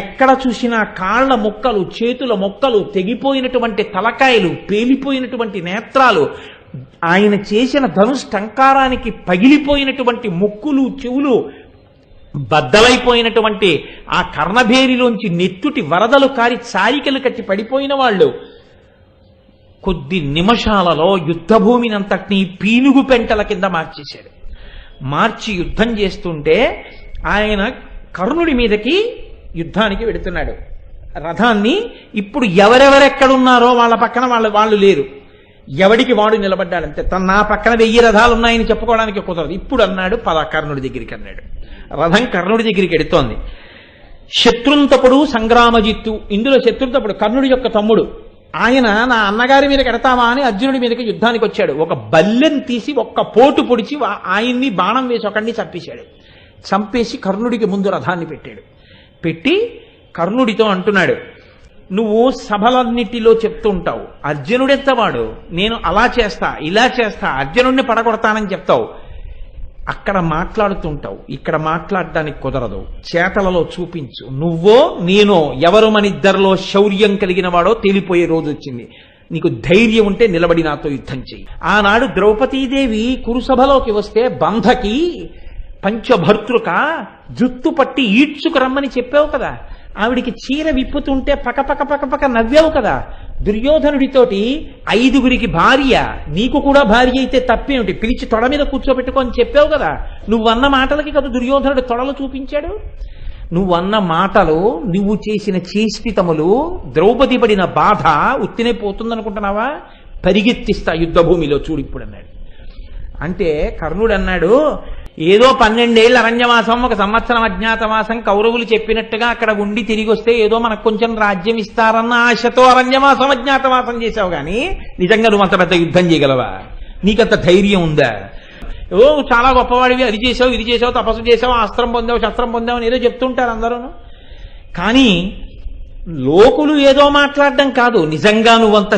ఎక్కడ చూసినా కాళ్ల ముక్కలు, చేతుల ముక్కలు, తెగిపోయినటువంటి తలకాయలు, పేలిపోయినటువంటి నేత్రాలు, ఆయన చేసిన ధనుష్టంకారానికి పగిలిపోయినటువంటి ముక్కులు, చెవులు, బద్దలైపోయినటువంటి ఆ కర్ణభేరిలోంచి నెత్తుటి వరదలు కారి చారికలు కట్టి పడిపోయిన వాళ్ళు. కొద్ది నిమిషాలలో యుద్ధభూమినంతటినీ పీనుగు పెంటల కింద మార్చేశాడు. మార్చి యుద్ధం చేస్తుంటే ఆయన కర్ణుడి మీదకి యుద్ధానికి వెడుతున్నాడు. రథాన్ని ఇప్పుడు ఎవరెవరెక్కడున్నారో వాళ్ళ పక్కన వాళ్ళు లేరు, ఎవడికి వాడు నిలబడ్డాడంతే. నా పక్కన 1000 రథాలు ఉన్నాయని చెప్పుకోవడానికి కుదరదు. ఇప్పుడు అన్నాడు పద కర్ణుడి దగ్గరికి అన్నాడు. రథం కర్ణుడి దగ్గరికి ఎడుతోంది. శత్రుంతపుడు సంగ్రామజిత్తు, ఇందులో శత్రుంతపుడు కర్ణుడి యొక్క తమ్ముడు, ఆయన నా అన్నగారి మీదకి ఎడతావా అని అర్జునుడి మీదకి యుద్ధానికి వచ్చాడు. ఒక బల్లెం తీసి ఒక్క పోటు పొడిచి ఆయన్ని బాణం వేసి ఒకడిని చంపేశాడు. చంపేసి కర్ణుడికి ముందు రథాన్ని పెట్టాడు. పెట్టి కర్ణుడితో అంటున్నాడు, నువ్వు సభలన్నిటిలో చెప్తూ ఉంటావు అర్జునుడెత్తవాడు, నేను అలా చేస్తా ఇలా చేస్తా అర్జునుడిని పడగొడతానని చెప్తావు, అక్కడ మాట్లాడుతుంటావు, ఇక్కడ మాట్లాడడానికి కుదరదు, చేతలలో చూపించు, నువ్వో నేనో ఎవరు మన ఇద్దరిలో శౌర్యం కలిగిన వాడో తేలిపోయే రోజు వచ్చింది, నీకు ధైర్యం ఉంటే నిలబడి నాతో యుద్ధం చెయ్యి. ఆనాడు ద్రౌపదీదేవి కురుసభలోకి వస్తే బంధకి పంచభర్తృక జుత్తు పట్టి ఈడ్చుకు రమ్మని చెప్పావు కదా, ఆవిడికి చీర విప్పుతుంటే పకపక నవ్వావు కదా, దుర్యోధనుడితోటి 5గురికి భార్య, నీకు కూడా భార్య అయితే తప్పేమిటి, పిలిచి తొడ మీద కూర్చోబెట్టుకొని చెప్పావు కదా, నువ్వన్న మాటలకి కదా దుర్యోధనుడు తొడలు చూపించాడు. నువ్వన్న మాటలు, నువ్వు చేసిన చేష్టితములు, ద్రౌపది పడిన బాధ ఉత్తినే పోతుందనుకుంటున్నావా, పరిగెత్తిస్తా యుద్ధభూమిలో చూడు ఇప్పుడు అన్నాడు. అంటే కర్ణుడు అన్నాడు, ఏదో 12 ఏళ్ళ అరణ్యవాసం, 1 సంవత్సరం అజ్ఞాతవాసం కౌరవులు చెప్పినట్టుగా అక్కడ ఉండి తిరిగి వస్తే ఏదో మనకు కొంచెం రాజ్యం ఇస్తారన్న ఆశతో అరణ్యవాసం అజ్ఞాతవాసం చేశావు కానీ నిజంగా నువ్వు అంత పెద్ద యుద్ధం చేయగలవా, నీకంత ధైర్యం ఉందా, ఏదో చాలా గొప్పవాడివి, అది చేసావు ఇది చేసావు తపస్సు చేసావు అస్త్రం పొందావు శస్త్రం పొందావు అని ఏదో చెప్తుంటారు అందరూ. కానీ లోకులు ఏదో మాట్లాడడం కాదు, నిజంగా నువ్వంత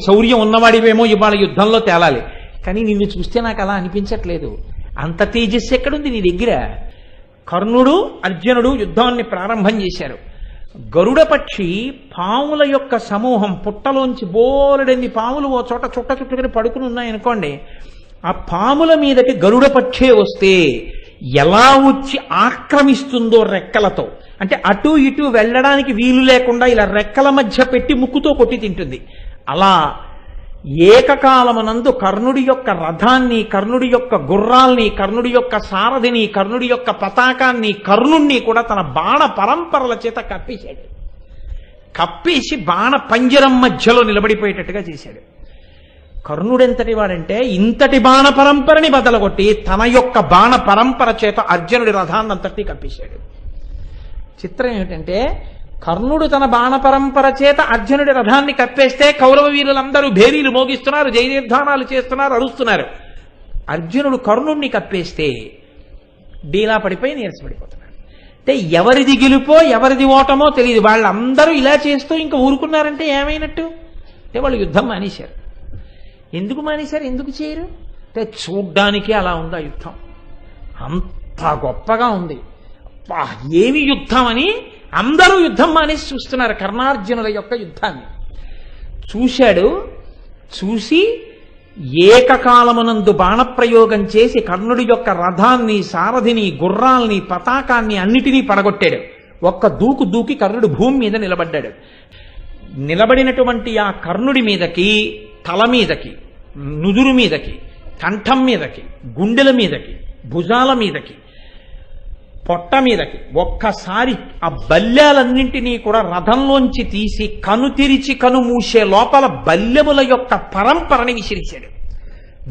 శౌర్యం ఉన్నవాడివేమో ఇవాళ యుద్ధంలో తేలాలి. కానీ నిన్ను చూస్తే నాకు అలా అనిపించట్లేదు, అంత తేజస్సు ఎక్కడుంది నీ దగ్గర. కర్ణుడు అర్జునుడు యుద్ధాన్ని ప్రారంభం చేశారు. గరుడ పక్షి పాముల యొక్క సమూహం, పుట్టలోంచి బోలెడన్ని పాములు ఓ చోట చుట్టుకుని పడుకుని ఉన్నాయనుకోండి, ఆ పాముల మీదకి గరుడ పక్షే వస్తే ఎలా వచ్చి ఆక్రమిస్తుందో రెక్కలతో, అంటే అటు ఇటు వెళ్ళడానికి వీలు లేకుండా ఇలా రెక్కల మధ్య పెట్టి ముక్కుతో కొట్టి తింటుంది. అలా ఏకకాలమునందు కర్ణుడి యొక్క రథాన్ని, కర్ణుడి యొక్క గుర్రాల్ని, కర్ణుడి యొక్క సారథిని, కర్ణుడి యొక్క పతాకాన్ని, కర్ణుణ్ణి కూడా తన బాణ పరంపరల చేత కప్పేశాడు. కప్పేసి బాణ పంజరం మధ్యలో నిలబడిపోయేటట్టుగా చేశాడు. కర్ణుడెంతటి వాడంటే ఇంతటి బాణ పరంపరని బదలగొట్టి తన యొక్క బాణ పరంపర చేత అర్జునుడి రథాన్నంతటి కప్పేశాడు. చిత్రం ఏమిటంటే, కర్ణుడు తన బాణ పరంపర చేత అర్జునుడి రథాన్ని కప్పేస్తే కౌరవ వీరులందరూ భేరీలు మోగిస్తున్నారు, జయనిర్ధానాలు చేస్తున్నారు, అరుస్తున్నారు. అర్జునుడు కర్ణుణ్ణి కప్పేస్తే డీలా పడిపోయి నీరసపడిపోతున్నారు. అంటే ఎవరిది గెలుపో ఎవరిది ఓటమో తెలియదు. వాళ్ళందరూ ఇలా చేస్తూ ఇంకా ఊరుకున్నారంటే ఏమైనట్టు? అంటే వాళ్ళు యుద్ధం మానేశారు. ఎందుకు మానేశారు, ఎందుకు చేయరు అంటే చూడ్డానికి అలా ఉంది ఆ యుద్ధం, అంత గొప్పగా ఉంది, ఏమి యుద్ధం అని అందరూ యుద్ధం మానేసి చూస్తున్నారు. కర్ణార్జునుల యొక్క యుద్ధాన్ని చూశాడు. చూసి ఏకకాలమునందు బాణప్రయోగం చేసి కర్ణుడి యొక్క రథాన్ని, సారథిని, గుర్రాల్ని, పతాకాన్ని అన్నిటినీ పడగొట్టాడు. ఒక్క దూకు దూకి కర్ణుడు భూమి మీద నిలబడ్డాడు. నిలబడినటువంటి ఆ కర్ణుడి మీదకి, తల మీదకి, నుదురు మీదకి, కంఠం మీదకి, గుండెల మీదకి, భుజాల మీదకి, పొట్ట మీదకి ఒక్కసారి ఆ బల్యాలన్నింటినీ కూడా రథంలోంచి తీసి కను తెరిచి కను మూసే లోపల బల్యముల యొక్క పరంపరని విసిరేశాడు.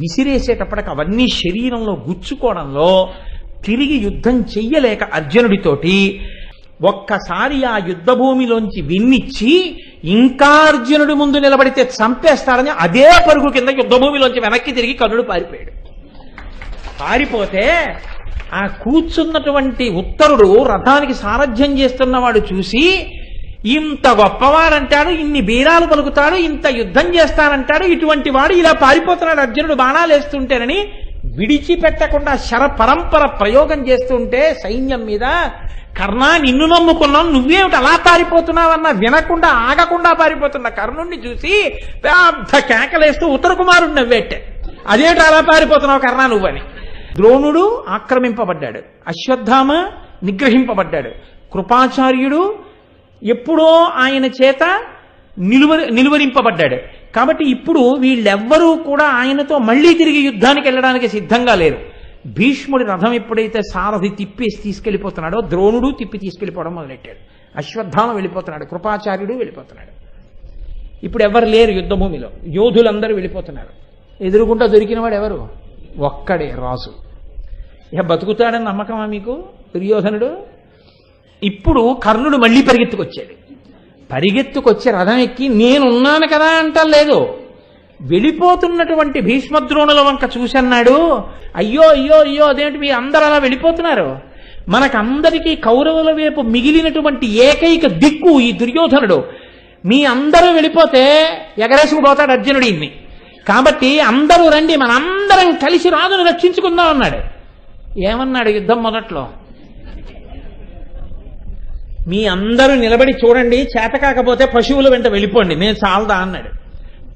విసిరేసేటప్పటికి అవన్నీ శరీరంలో గుచ్చుకోవడంలో తిరిగి యుద్ధం చెయ్యలేక అర్జునుడితోటి ఒక్కసారి ఆ యుద్ధ భూమిలోంచి విన్నిచ్చి ఇంకా అర్జునుడి ముందు నిలబడితే చంపేస్తాడని అదే పరుగు కింద యుద్ధ భూమిలోంచి వెనక్కి తిరిగి కర్ణుడు పారిపోయాడు. పారిపోతే ఆ కూర్చున్నటువంటి ఉత్తరుడు, రథానికి సారథ్యం చేస్తున్నవాడు చూసి, ఇంత గొప్పవాడంటాడు, ఇన్ని బీరాలు పలుకుతాడు, ఇంత యుద్ధం చేస్తానంటాడు, ఇటువంటి వాడు ఇలా పారిపోతున్నాడు అర్జునుడు బాణాలు వేస్తుంటేనని విడిచిపెట్టకుండా శర పరంపర ప్రయోగం చేస్తుంటే సైన్యం మీద, కర్ణ నిన్ను నమ్ముకున్నాం, నువ్వేమిటి అలా పారిపోతున్నావన్నా వినకుండా ఆగకుండా పారిపోతున్న కర్ణుణ్ణి చూసి పెద్ద కేకలేస్తూ ఉత్తర కుమారుడు నవ్వేట్టే, అదేమిటి అలా పారిపోతున్నావు కర్ణ నువ్వని. ద్రోణుడు ఆక్రమింపబడ్డాడు, అశ్వత్థామ నిగ్రహింపబడ్డాడు, కృపాచార్యుడు ఎప్పుడో ఆయన చేత నిలువరింపబడ్డాడు. కాబట్టి ఇప్పుడు వీళ్ళెవ్వరూ కూడా ఆయనతో మళ్లీ తిరిగి యుద్ధానికి వెళ్ళడానికి సిద్ధంగా లేరు. భీష్ముడి రథం ఎప్పుడైతే సారథి తిప్పేసి తీసుకెళ్లిపోతున్నాడో ద్రోణుడు తిప్పి తీసుకెళ్లిపోవడం మొదలెట్టాడు. అశ్వత్థామ వెళ్ళిపోతున్నాడు, కృపాచార్యుడు వెళ్ళిపోతున్నాడు. ఇప్పుడు ఎవరు లేరు యుద్ధభూమిలో, యోధులందరూ వెళ్ళిపోతున్నారు. ఎదురుగుంటా దొరికినవాడు ఎవరు? ఒక్కడే రాజు. ఇక బతుకుతాడని నమ్మకమా మీకు? దుర్యోధనుడు ఇప్పుడు కర్ణుడు మళ్ళీ పరిగెత్తుకొచ్చాడు. పరిగెత్తుకొచ్చి రథం ఎక్కి నేనున్నాను కదా అంటలేదు, వెళ్ళిపోతున్నటువంటి భీష్మద్రోణుల వంక చూసన్నాడు, అయ్యో అయ్యో అయ్యో అదేంటి మీ అందరూ అలా వెళ్ళిపోతున్నారు, మనకందరికీ కౌరవుల వైపు మిగిలినటువంటి ఏకైక దిక్కు ఈ దుర్యోధనుడు, మీ అందరూ వెళ్ళిపోతే ఎగరేసుకుపోతాడు అర్జునుడు ఇన్ని, కాబట్టి అందరూ రండి మనందరం కలిసి రాజును రక్షించుకుందాం అన్నాడు. ఏమన్నాడు యుద్ధం మొదట్లో? మీ అందరూ నిలబడి చూడండి, చేత కాకపోతే పశువుల వెంట వెళ్ళిపోండి, నేను చాలదా అన్నాడు.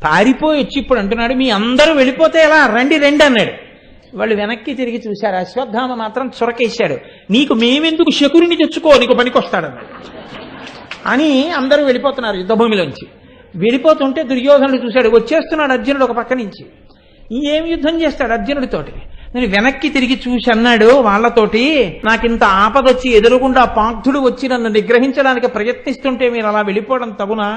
పారిపోయి వచ్చి ఇప్పుడు అంటున్నాడు మీ అందరూ వెళ్ళిపోతే ఎలా, రండి రండి అన్నాడు. వాళ్ళు వెనక్కి తిరిగి చూశారు. అశ్వత్థామ మాత్రం చొరకేశాడు, నీకు మేమెందుకు శకుని తెచ్చుకో, నీకు పనికొస్తాడన్నాడు అని. అందరూ వెళ్ళిపోతున్నారు యుద్ధభూమిలోంచి. వెళ్ళిపోతుంటే దుర్యోధనుడు చూశాడు, వచ్చేస్తున్నాడు అర్జునుడు ఒక పక్క నుంచి. ఏం యుద్ధం చేస్తాడు అర్జునుడితోటి? నేను వెనక్కి తిరిగి చూసి అన్నాడు వాళ్ళతోటి, నాకింత ఆపదొచ్చి ఎదురుగుండా పార్థుడు వచ్చి నన్ను నిగ్రహించడానికి ప్రయత్నిస్తుంటే మీరు అలా వెళ్ళిపోవడం తగునా?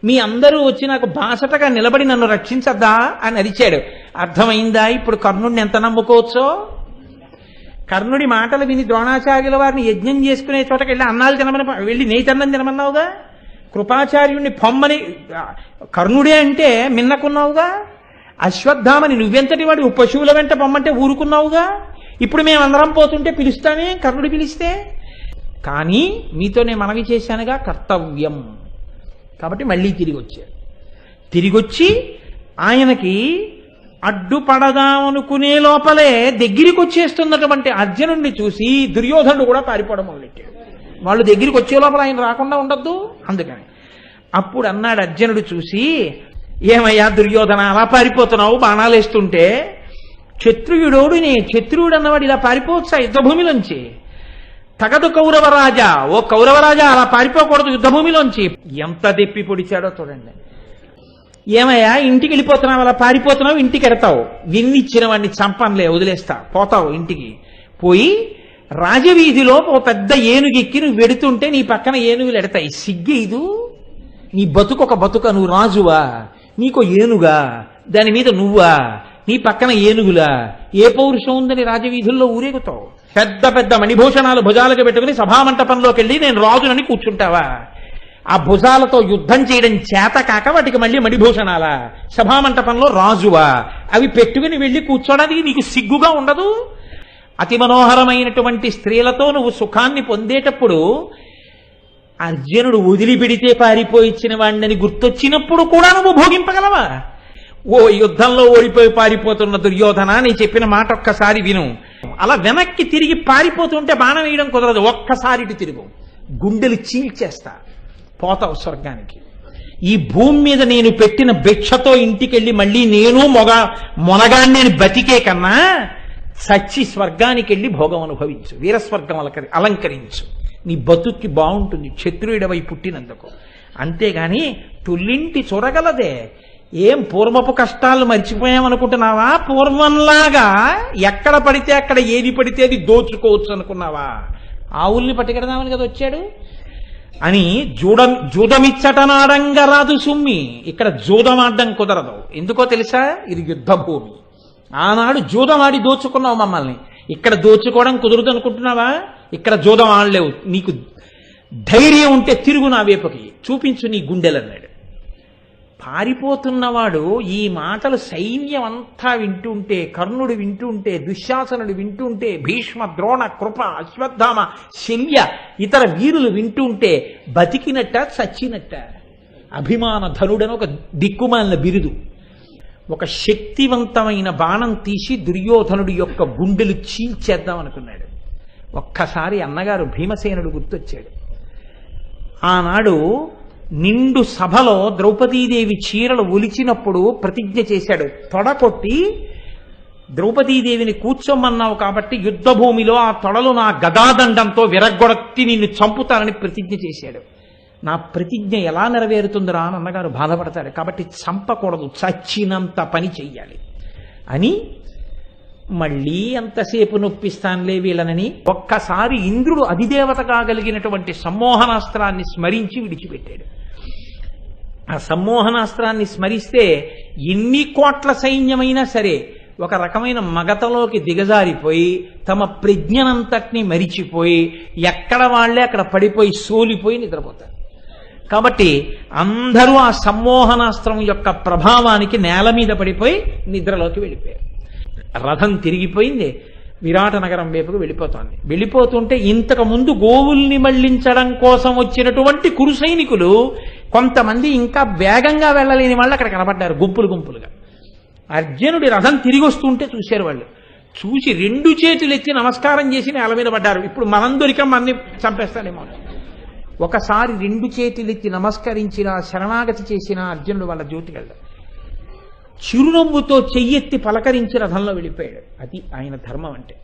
మీ అందరూ వచ్చి నాకు బాసటగా నిలబడి నన్ను రక్షించద్దా అని అరిచాడు. అర్థమైందా ఇప్పుడు కర్ణుడిని ఎంత నమ్ముకోవచ్చో? కర్ణుడి మాటలు విని ద్రోణాచార్యుల వారిని యజ్ఞం చేసుకునే చోటకి వెళ్ళి అన్నాలు తినమని వెళ్ళి నెయ్యి తినమన్నావుగా, కృపాచార్యుణ్ణి పొమ్మని కర్ణుడే అంటే మిన్నకున్నావుగా, అశ్వత్థామని నువ్వెంతటి వాడి పశువుల వెంట పొమ్మంటే ఊరుకున్నావుగా, ఇప్పుడు మేమందరం పోతుంటే పిలుస్తానే కర్ణుడు పిలిస్తే. కానీ మీతో నేను మనవి చేశానుగా కర్తవ్యం, కాబట్టి మళ్ళీ తిరిగి వచ్చారు. తిరిగొచ్చి ఆయనకి అడ్డుపడదామనుకునే లోపలే దగ్గరికి వచ్చేస్తున్నటువంటి అర్జునుడిని చూసి దుర్యోధనుడు కూడా పారిపోవడం మొదలెట్టాడు. వాళ్ళు దగ్గరికి వచ్చే లోపల ఆయన రాకుండా ఉండద్దు అందుకని. అప్పుడు అన్నాడు అర్జునుడు చూసి, ఏమయ్యా దుర్యోధన అలా పారిపోతున్నావు బాణాలు వేస్తుంటే? క్షత్రియుడోడు క్షత్రియుడు అన్నవాడు ఇలా పారిపోవచ్చా యుద్ధభూమిలోంచి? తగదు కౌరవరాజా, ఓ కౌరవరాజా అలా పారిపోకూడదు యుద్ధభూమిలోంచి. ఎంత దెప్పి పొడిచాడో చూడండి. ఏమయ్యా ఇంటికి వెళ్ళిపోతున్నావు, అలా పారిపోతున్నావు, ఇంటికి ఎడతావు, విన్నిచ్చిన వాడిని చంపంలే వదిలేస్తా, పోతావు ఇంటికి. పోయి రాజవీధిలో ఓ పెద్ద ఏనుగెక్కి నువ్వు వెడుతుంటే నీ పక్కన ఏనుగులు ఎడతాయి, సిగ్గేదు? నీ బతుకు ఒక బతుక, నువ్వు రాజువా, నీకో ఏనుగా, దాని మీద నువ్వా, నీ పక్కన ఏనుగులా, ఏ పౌరుషం ఉందని రాజవీధుల్లో ఊరేగుతావు? పెద్ద పెద్ద మణిభూషణాలు భుజాలకు పెట్టుకుని సభామంటపంలోకి వెళ్ళి నేను రాజునని కూర్చుంటావా? ఆ భుజాలతో యుద్ధం చేయడం చేత కాక వాటికి మళ్ళీ మణిభూషణాలా? సభామంటపంలో రాజువా? అవి పెట్టుకుని వెళ్ళి కూర్చోడానికి నీకు సిగ్గుగా ఉండదు? అతి మనోహరమైనటువంటి స్త్రీలతో నువ్వు సుఖాన్ని పొందేటప్పుడు అర్జునుడు వదిలిపెడితే పారిపోయిచ్చిన వాడిని గుర్తొచ్చినప్పుడు కూడా నువ్వు భోగింపగలవా? ఓ యుద్ధంలో ఓడిపోయి పారిపోతున్న దుర్యోధన, నీ చెప్పిన మాట ఒక్కసారి విను. అలా వెనక్కి తిరిగి పారిపోతుంటే బాణం వేయడం కుదరదు, ఒక్కసారి ఇటు తిరుగు, గుండెలు చీల్చేస్తా, పోతావు స్వర్గానికి. ఈ భూమి మీద నేను పెట్టిన భిక్షతో ఇంటికెళ్ళి మళ్ళీ నేను మొనగాన్ని బతికే కన్నా చచ్చి స్వర్గానికి వెళ్ళి భోగం అనుభవించు, వీరస్వర్గం అలంకరించు, నీ బతుక్కి బాగుంటుంది క్షత్రియుడవై పుట్టినందుకు. అంతేగాని తుల్లింటి చొరగలదే. ఏం పూర్వపు కష్టాలు మర్చిపోయామనుకుంటున్నావా? పూర్వంలాగా ఎక్కడ పడితే అక్కడ ఏది పడితే అది దోచుకోవచ్చు అనుకున్నావా? ఆవుల్ని పట్టుకెడదామని కదా వచ్చాడు అని. జూదమిచ్చటనాడంగా రాదు సుమ్మి, ఇక్కడ జూదమాడడం కుదరదు. ఎందుకో తెలుసా? ఇది యుద్ధభూమి. ఆనాడు జూదమాడి దోచుకున్నావు మమ్మల్ని, ఇక్కడ దోచుకోవడం కుదరదు అనుకుంటున్నావా? ఇక్కడ జూదం ఆడలేవు, నీకు ధైర్యం ఉంటే తిరుగు నా వైపుకి, చూపించు నీ గుండెలన్నాడు. పారిపోతున్నవాడు ఈ మాటలు సైన్యం అంతా వింటుంటే, కర్ణుడు వింటుంటే, దుశ్శాసనుడు వింటుంటే, భీష్మ ద్రోణ కృప అశ్వత్థామ శల్య ఇతర వీరులు వింటుంటే బతికినట్ట చచ్చినట్ట? అభిమాన ధనుడని ఒక దిక్కుమాలిన బిరుదు. ఒక శక్తివంతమైన బాణం తీసి దుర్యోధనుడి యొక్క గుండెలు చీల్చేద్దాం అనుకున్నాడు. ఒక్కసారి అన్నగారు భీమసేనుడు గుర్తొచ్చాడు. ఆనాడు నిండు సభలో ద్రౌపదీదేవి చీరలు ఒలిచినప్పుడు ప్రతిజ్ఞ చేశాడు, తొడకొట్టి ద్రౌపదీదేవిని కూర్చోమన్నావు కాబట్టి యుద్ధభూమిలో ఆ తొడలు నా గదాదండంతో విరగ్గొడత్తి నిన్ను చంపుతానని ప్రతిజ్ఞ చేశాడు. నా ప్రతిజ్ఞ ఎలా నెరవేరుతుందిరా అని అన్నగారు బాధపడతాడు. కాబట్టి చంపకూడదు, చచ్చినంత పని చెయ్యాలి అని మళ్ళీ ఎంతసేపు నొప్పిస్తానులే వీళ్ళనని ఒక్కసారి ఇంద్రుడు అధిదేవత కాగలిగినటువంటి సమ్మోహనాస్త్రాన్ని స్మరించి విడిచిపెట్టాడు. ఆ సమ్మోహనాస్త్రాన్ని స్మరిస్తే ఎన్ని కోట్ల సైన్యమైనా సరే ఒక రకమైన మగతలోకి దిగజారిపోయి తమ ప్రజ్ఞనంతటినీ మరిచిపోయి ఎక్కడ వాళ్ళే అక్కడ పడిపోయి సోలిపోయి నిద్రపోతారు. కాబట్టి అందరూ ఆ సమ్మోహనాస్త్రం యొక్క ప్రభావానికి నేల మీద పడిపోయి నిద్రలోకి వెళ్ళిపోయారు. రథం తిరిగిపోయింది, విరాట నగరం వైపుకు వెళ్ళిపోతోంది. వెళ్ళిపోతుంటే ఇంతకు ముందు గోవుల్ని మళ్లించడం కోసం వచ్చినటువంటి కురు సైనికులు కొంతమంది ఇంకా వేగంగా వెళ్ళలేని వాళ్ళు అక్కడ కనబడ్డారు గుంపులు గుంపులుగా. అర్జునుడి రథం తిరిగి వస్తుంటే చూశారు వాళ్ళు. చూసి 2 చేతులు ఎత్తి నమస్కారం చేసి నేల మీద పడ్డారు. ఇప్పుడు మనం దొరికాం అన్ని చంపేస్తాడేమో. ఒకసారి 2 చేతులు ఎత్తి నమస్కరించిన శరణాగతి చేసిన అర్జునుడు వాళ్ళ జ్యోతికి వెళ్ళాడు. చిరునవ్వుతో చెయ్యెత్తి పలకరించి రథంలో వెళ్ళిపోయాడు. అది ఆయన ధర్మం అంటే.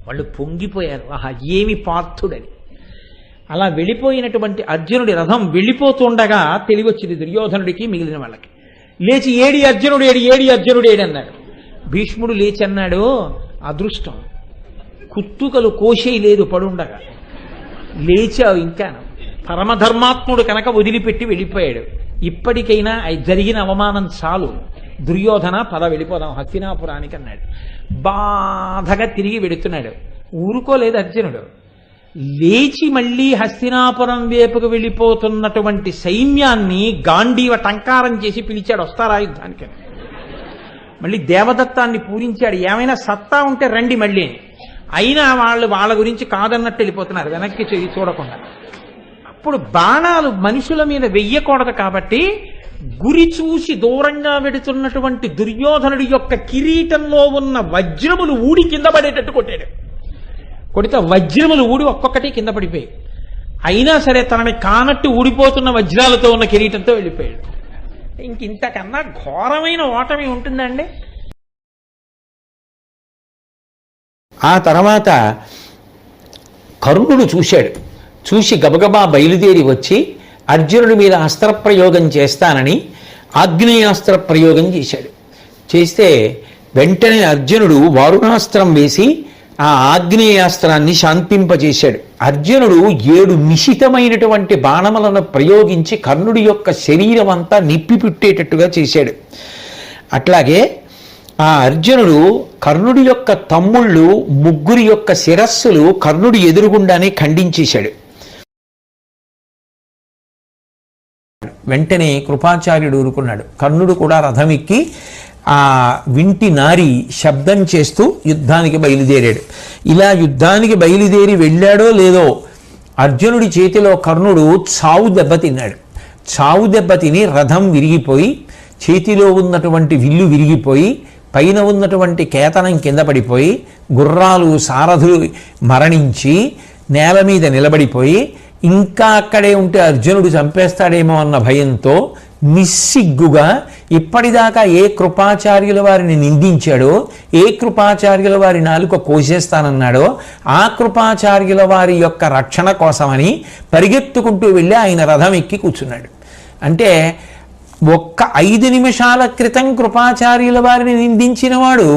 వాళ్ళు పొంగిపోయారు, ఆహా ఏమి పార్థుడని. అలా వెళ్ళిపోయినటువంటి అర్జునుడి రథం వెళ్ళిపోతుండగా తెలివొచ్చింది దుర్యోధనుడికి మిగిలిన వాళ్ళకి. లేచి ఏడి అర్జునుడు ఏడి అన్నాడు. భీష్ముడు లేచి అన్నాడు, అదృష్టం కుత్తుకలు కోసేయి లేదు పడుండగా, లేచావు ఇంకా. పరమధర్మాత్ముడు కనుక వదిలిపెట్టి వెళ్ళిపోయాడు. ఇప్పటికైనా జరిగిన అవమానం చాలు, దుర్యోధన పద వెళ్ళిపోదాం హస్తినాపురానికి అన్నాడు. బాధగా తిరిగి వెడుతున్నాడు. ఊరుకోలేదు అర్జునుడు. లేచి మళ్ళీ హస్తినాపురం వైపుకు వెళ్ళిపోతున్నటువంటి సైన్యాన్ని గాంధీవ టంకారం చేసి పిలిచాడు, వస్తారా యుద్ధానికి. మళ్ళీ దేవదత్తాన్ని పూరించాడు, ఏమైనా సత్తా ఉంటే రండి మళ్ళీ. అయినా వాళ్ళు వాళ్ళ గురించి కాదన్నట్టు వెళ్ళిపోతున్నారు వెనక్కి చూడకుండా. అప్పుడు బాణాలు మనుషుల మీద వెయ్యకూడదు కాబట్టి గురి చూసి దూరంగా వెడుతున్నటువంటి దుర్యోధనుడి యొక్క కిరీటంలో ఉన్న వజ్రములు ఊడి కింద పడేటట్టు కొట్టాడు. కొడితే వజ్రములు ఊడి ఒక్కొక్కటి కింద పడిపోయాయి. అయినా సరే తనని కానట్టు ఊడిపోతున్న వజ్రాలతో ఉన్న కిరీటంతో వెళ్ళిపోయాడు. ఇంతకన్నా ఘోరమైన ఓటమి ఉంటుందండి. ఆ తర్వాత కర్ణుడు చూశాడు. చూసి గబగబా బయలుదేరి వచ్చి అర్జునుడి మీద అస్త్రప్రయోగం చేస్తానని ఆగ్నేయాస్త్ర ప్రయోగం చేశాడు. చేస్తే వెంటనే అర్జునుడు వారుణాస్త్రం వేసి ఆ ఆగ్నేయాస్త్రాన్ని శాంతింపజేశాడు. అర్జునుడు 7 నిశితమైనటువంటి బాణములను ప్రయోగించి కర్ణుడి యొక్క శరీరం అంతా నిప్పిపుట్టేటట్టుగా చేశాడు. అట్లాగే ఆ అర్జునుడు కర్ణుడి యొక్క తమ్ముళ్ళు 3 యొక్క శిరస్సులు కర్ణుడి ఎదురుగుండానే ఖండించేశాడు. వెంటనే కృపాచార్యుడు ఊరుకున్నాడు. కర్ణుడు కూడా రథమెక్కి ఆ వింటి నారి శబ్దం చేస్తూ యుద్ధానికి బయలుదేరాడు. ఇలా యుద్ధానికి బయలుదేరి వెళ్ళాడో లేదో అర్జునుడి చేతిలో కర్ణుడు చావు దెబ్బతిన్నాడు. చావు దెబ్బతిని రథం విరిగిపోయి చేతిలో ఉన్నటువంటి విల్లు విరిగిపోయి పైన ఉన్నటువంటి కేతనం కింద పడిపోయి గుర్రాలు సారథులు మరణించి నేల మీద నిలబడిపోయి ఇంకా అక్కడే ఉంటే అర్జునుడు చంపేస్తాడేమో అన్న భయంతో నిస్సిగ్గుగా ఇప్పటిదాకా ఏ కృపాచార్యుల వారిని నిందించాడో, ఏ కృపాచార్యుల వారి నాలుక కోసేస్తానన్నాడో ఆ కృపాచార్యుల వారి యొక్క రక్షణ కోసమని పరిగెత్తుకుంటూ వెళ్ళి ఆయన రథం ఎక్కి కూర్చున్నాడు. అంటే ఒక్క 5 నిమిషాల క్రితం కృపాచార్యుల వారిని నిందించినవాడు,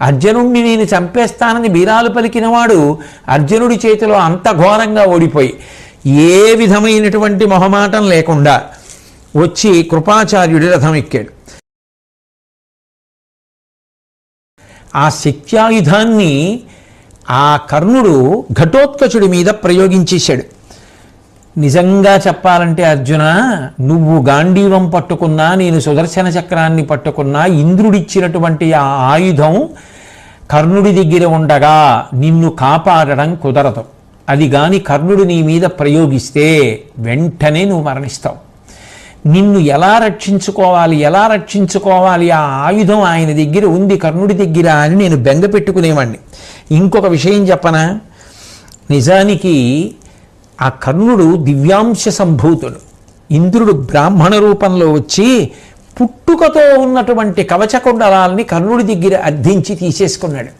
అర్జునుడిని నేను చంపేస్తానని బీరాలు పలికినవాడు అర్జునుడి చేతిలో అంత ఘోరంగా ఓడిపోయి ఏ విధమైనటువంటి మొహమాటం లేకుండా వచ్చి కృపాచార్యుడి రథం ఎక్కాడు. ఆ శక్త్యాయుధాన్ని ఆ కర్ణుడు ఘటోత్కచుడి మీద ప్రయోగించేశాడు. నిజంగా చెప్పాలంటే అర్జున, నువ్వు గాంధీవం పట్టుకున్నా, నేను సుదర్శన చక్రాన్ని పట్టుకున్నా, ఇంద్రుడిచ్చినటువంటి ఆ ఆయుధం కర్ణుడి దగ్గర ఉండగా నిన్ను కాపాడడం కుదరదు. అది గాని కర్ణుడు నీ మీద ప్రయోగిస్తే వెంటనే నువ్వు మరణిస్తావు. నిన్ను ఎలా రక్షించుకోవాలి ఆ ఆయుధం ఆయన దగ్గర ఉంది కర్ణుడి దగ్గర అని నేను బెంగ పెట్టుకునేవాడిని. ఇంకొక విషయం చెప్పనా, నిజానికి ఆ కర్ణుడు దివ్యాంశ సంభూతుడు. ఇంద్రుడు బ్రాహ్మణ రూపంలో వచ్చి పుట్టుకతో ఉన్నటువంటి కవచకుండలాల్ని కర్ణుడి దగ్గర అర్థించి తీసేసుకున్నాడు.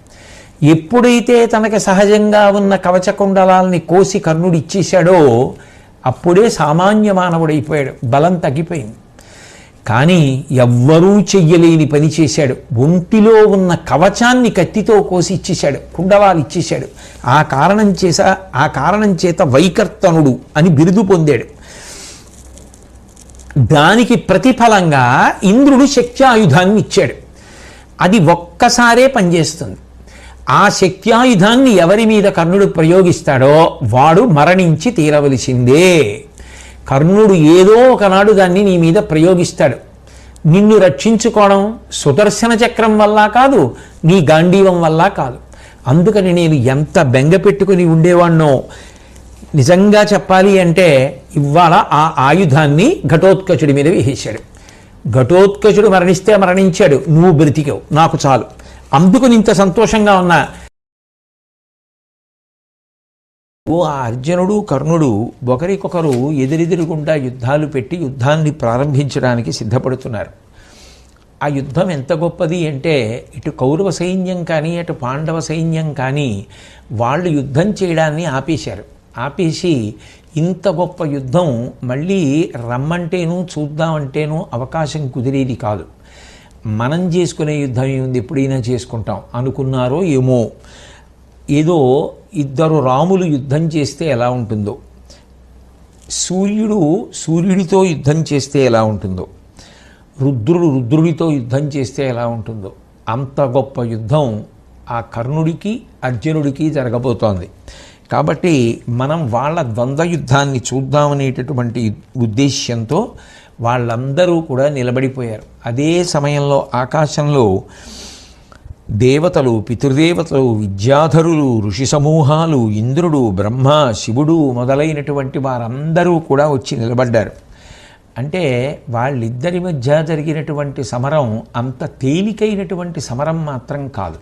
ఎప్పుడైతే తనకి సహజంగా ఉన్న కవచకుండలాల్ని కోసి కర్ణుడు ఇచ్చేశాడో అప్పుడే సామాన్య మానవుడైపోయాడు, బలం తగ్గిపోయింది. కానీ ఎవ్వరూ చెయ్యలేని పని చేశాడు. ఒంటిలో ఉన్న కవచాన్ని కత్తితో కోసి ఇచ్చేశాడు, కుండలాలు ఇచ్చేశాడు. ఆ కారణం చేత వైకర్తనుడు అని బిరుదు పొందాడు. దానికి ప్రతిఫలంగా ఇంద్రుడు శక్త్యాయుధాన్ని ఇచ్చాడు. అది ఒక్క ఒక్కసారే పనిచేస్తుంది. ఆ శక్త్యాయుధాన్ని ఎవరి మీద కర్ణుడు ప్రయోగిస్తాడో వాడు మరణించి తీరవలసిందే. కర్ణుడు ఏదో ఒకనాడు దాన్ని నీ మీద ప్రయోగిస్తాడు. నిన్ను రక్షించుకోవడం సుదర్శన చక్రం వల్ల కాదు, నీ గాంధీవం వల్ల కాదు. అందుకని నేను ఎంత బెంగ పెట్టుకుని ఉండేవాణ్ణో. నిజంగా చెప్పాలి అంటే ఇవాళ ఆ ఆయుధాన్ని ఘటోత్కచుడి మీద వేసేశాడు. ఘటోత్కచుడు మరణిస్తే మరణించాడు, నువ్వు బ్రతికావు, నాకు చాలు. అందుకు ఇంత సంతోషంగా ఉన్నా. ఆ అర్జునుడు కర్ణుడు ఒకరికొకరు ఎదురెదురుగుండా యుద్ధాలు పెట్టి యుద్ధాన్ని ప్రారంభించడానికి సిద్ధపడుతున్నారు. ఆ యుద్ధం ఎంత గొప్పది అంటే ఇటు కౌరవ సైన్యం కానీ అటు పాండవ సైన్యం కానీ వాళ్ళు యుద్ధం చేయడాన్ని ఆపేశారు. ఆపేసి ఇంత గొప్ప యుద్ధం మళ్ళీ రమ్మంటేనూ చూద్దామంటేనూ అవకాశం కుదిరేది కాదు. మనం చేసుకునే యుద్ధం ఏముంది, ఎప్పుడైనా చేసుకుంటాం అనుకున్నారో ఏమో. ఏదో ఇద్దరు రాములు యుద్ధం చేస్తే ఎలా ఉంటుందో, సూర్యుడితో యుద్ధం చేస్తే ఎలా ఉంటుందో, రుద్రుడితో యుద్ధం చేస్తే ఎలా ఉంటుందో, అంత గొప్ప యుద్ధం ఆ కర్ణుడికి అర్జునుడికి జరగబోతోంది. కాబట్టి మనం వాళ్ళ ద్వంద్వ యుద్ధాన్ని చూద్దామనేటటువంటి ఉద్దేశ్యంతో వాళ్ళందరూ కూడా నిలబడిపోయారు. అదే సమయంలో ఆకాశంలో దేవతలు, పితృదేవతలు, విద్యాధరులు, ఋషి సమూహాలు, ఇంద్రుడు, బ్రహ్మ, శివుడు మొదలైనటువంటి వారందరూ కూడా వచ్చి నిలబడ్డారు. అంటే వాళ్ళిద్దరి మధ్య జరిగినటువంటి సమరం అంత తేలికైనటువంటి సమరం మాత్రం కాదు.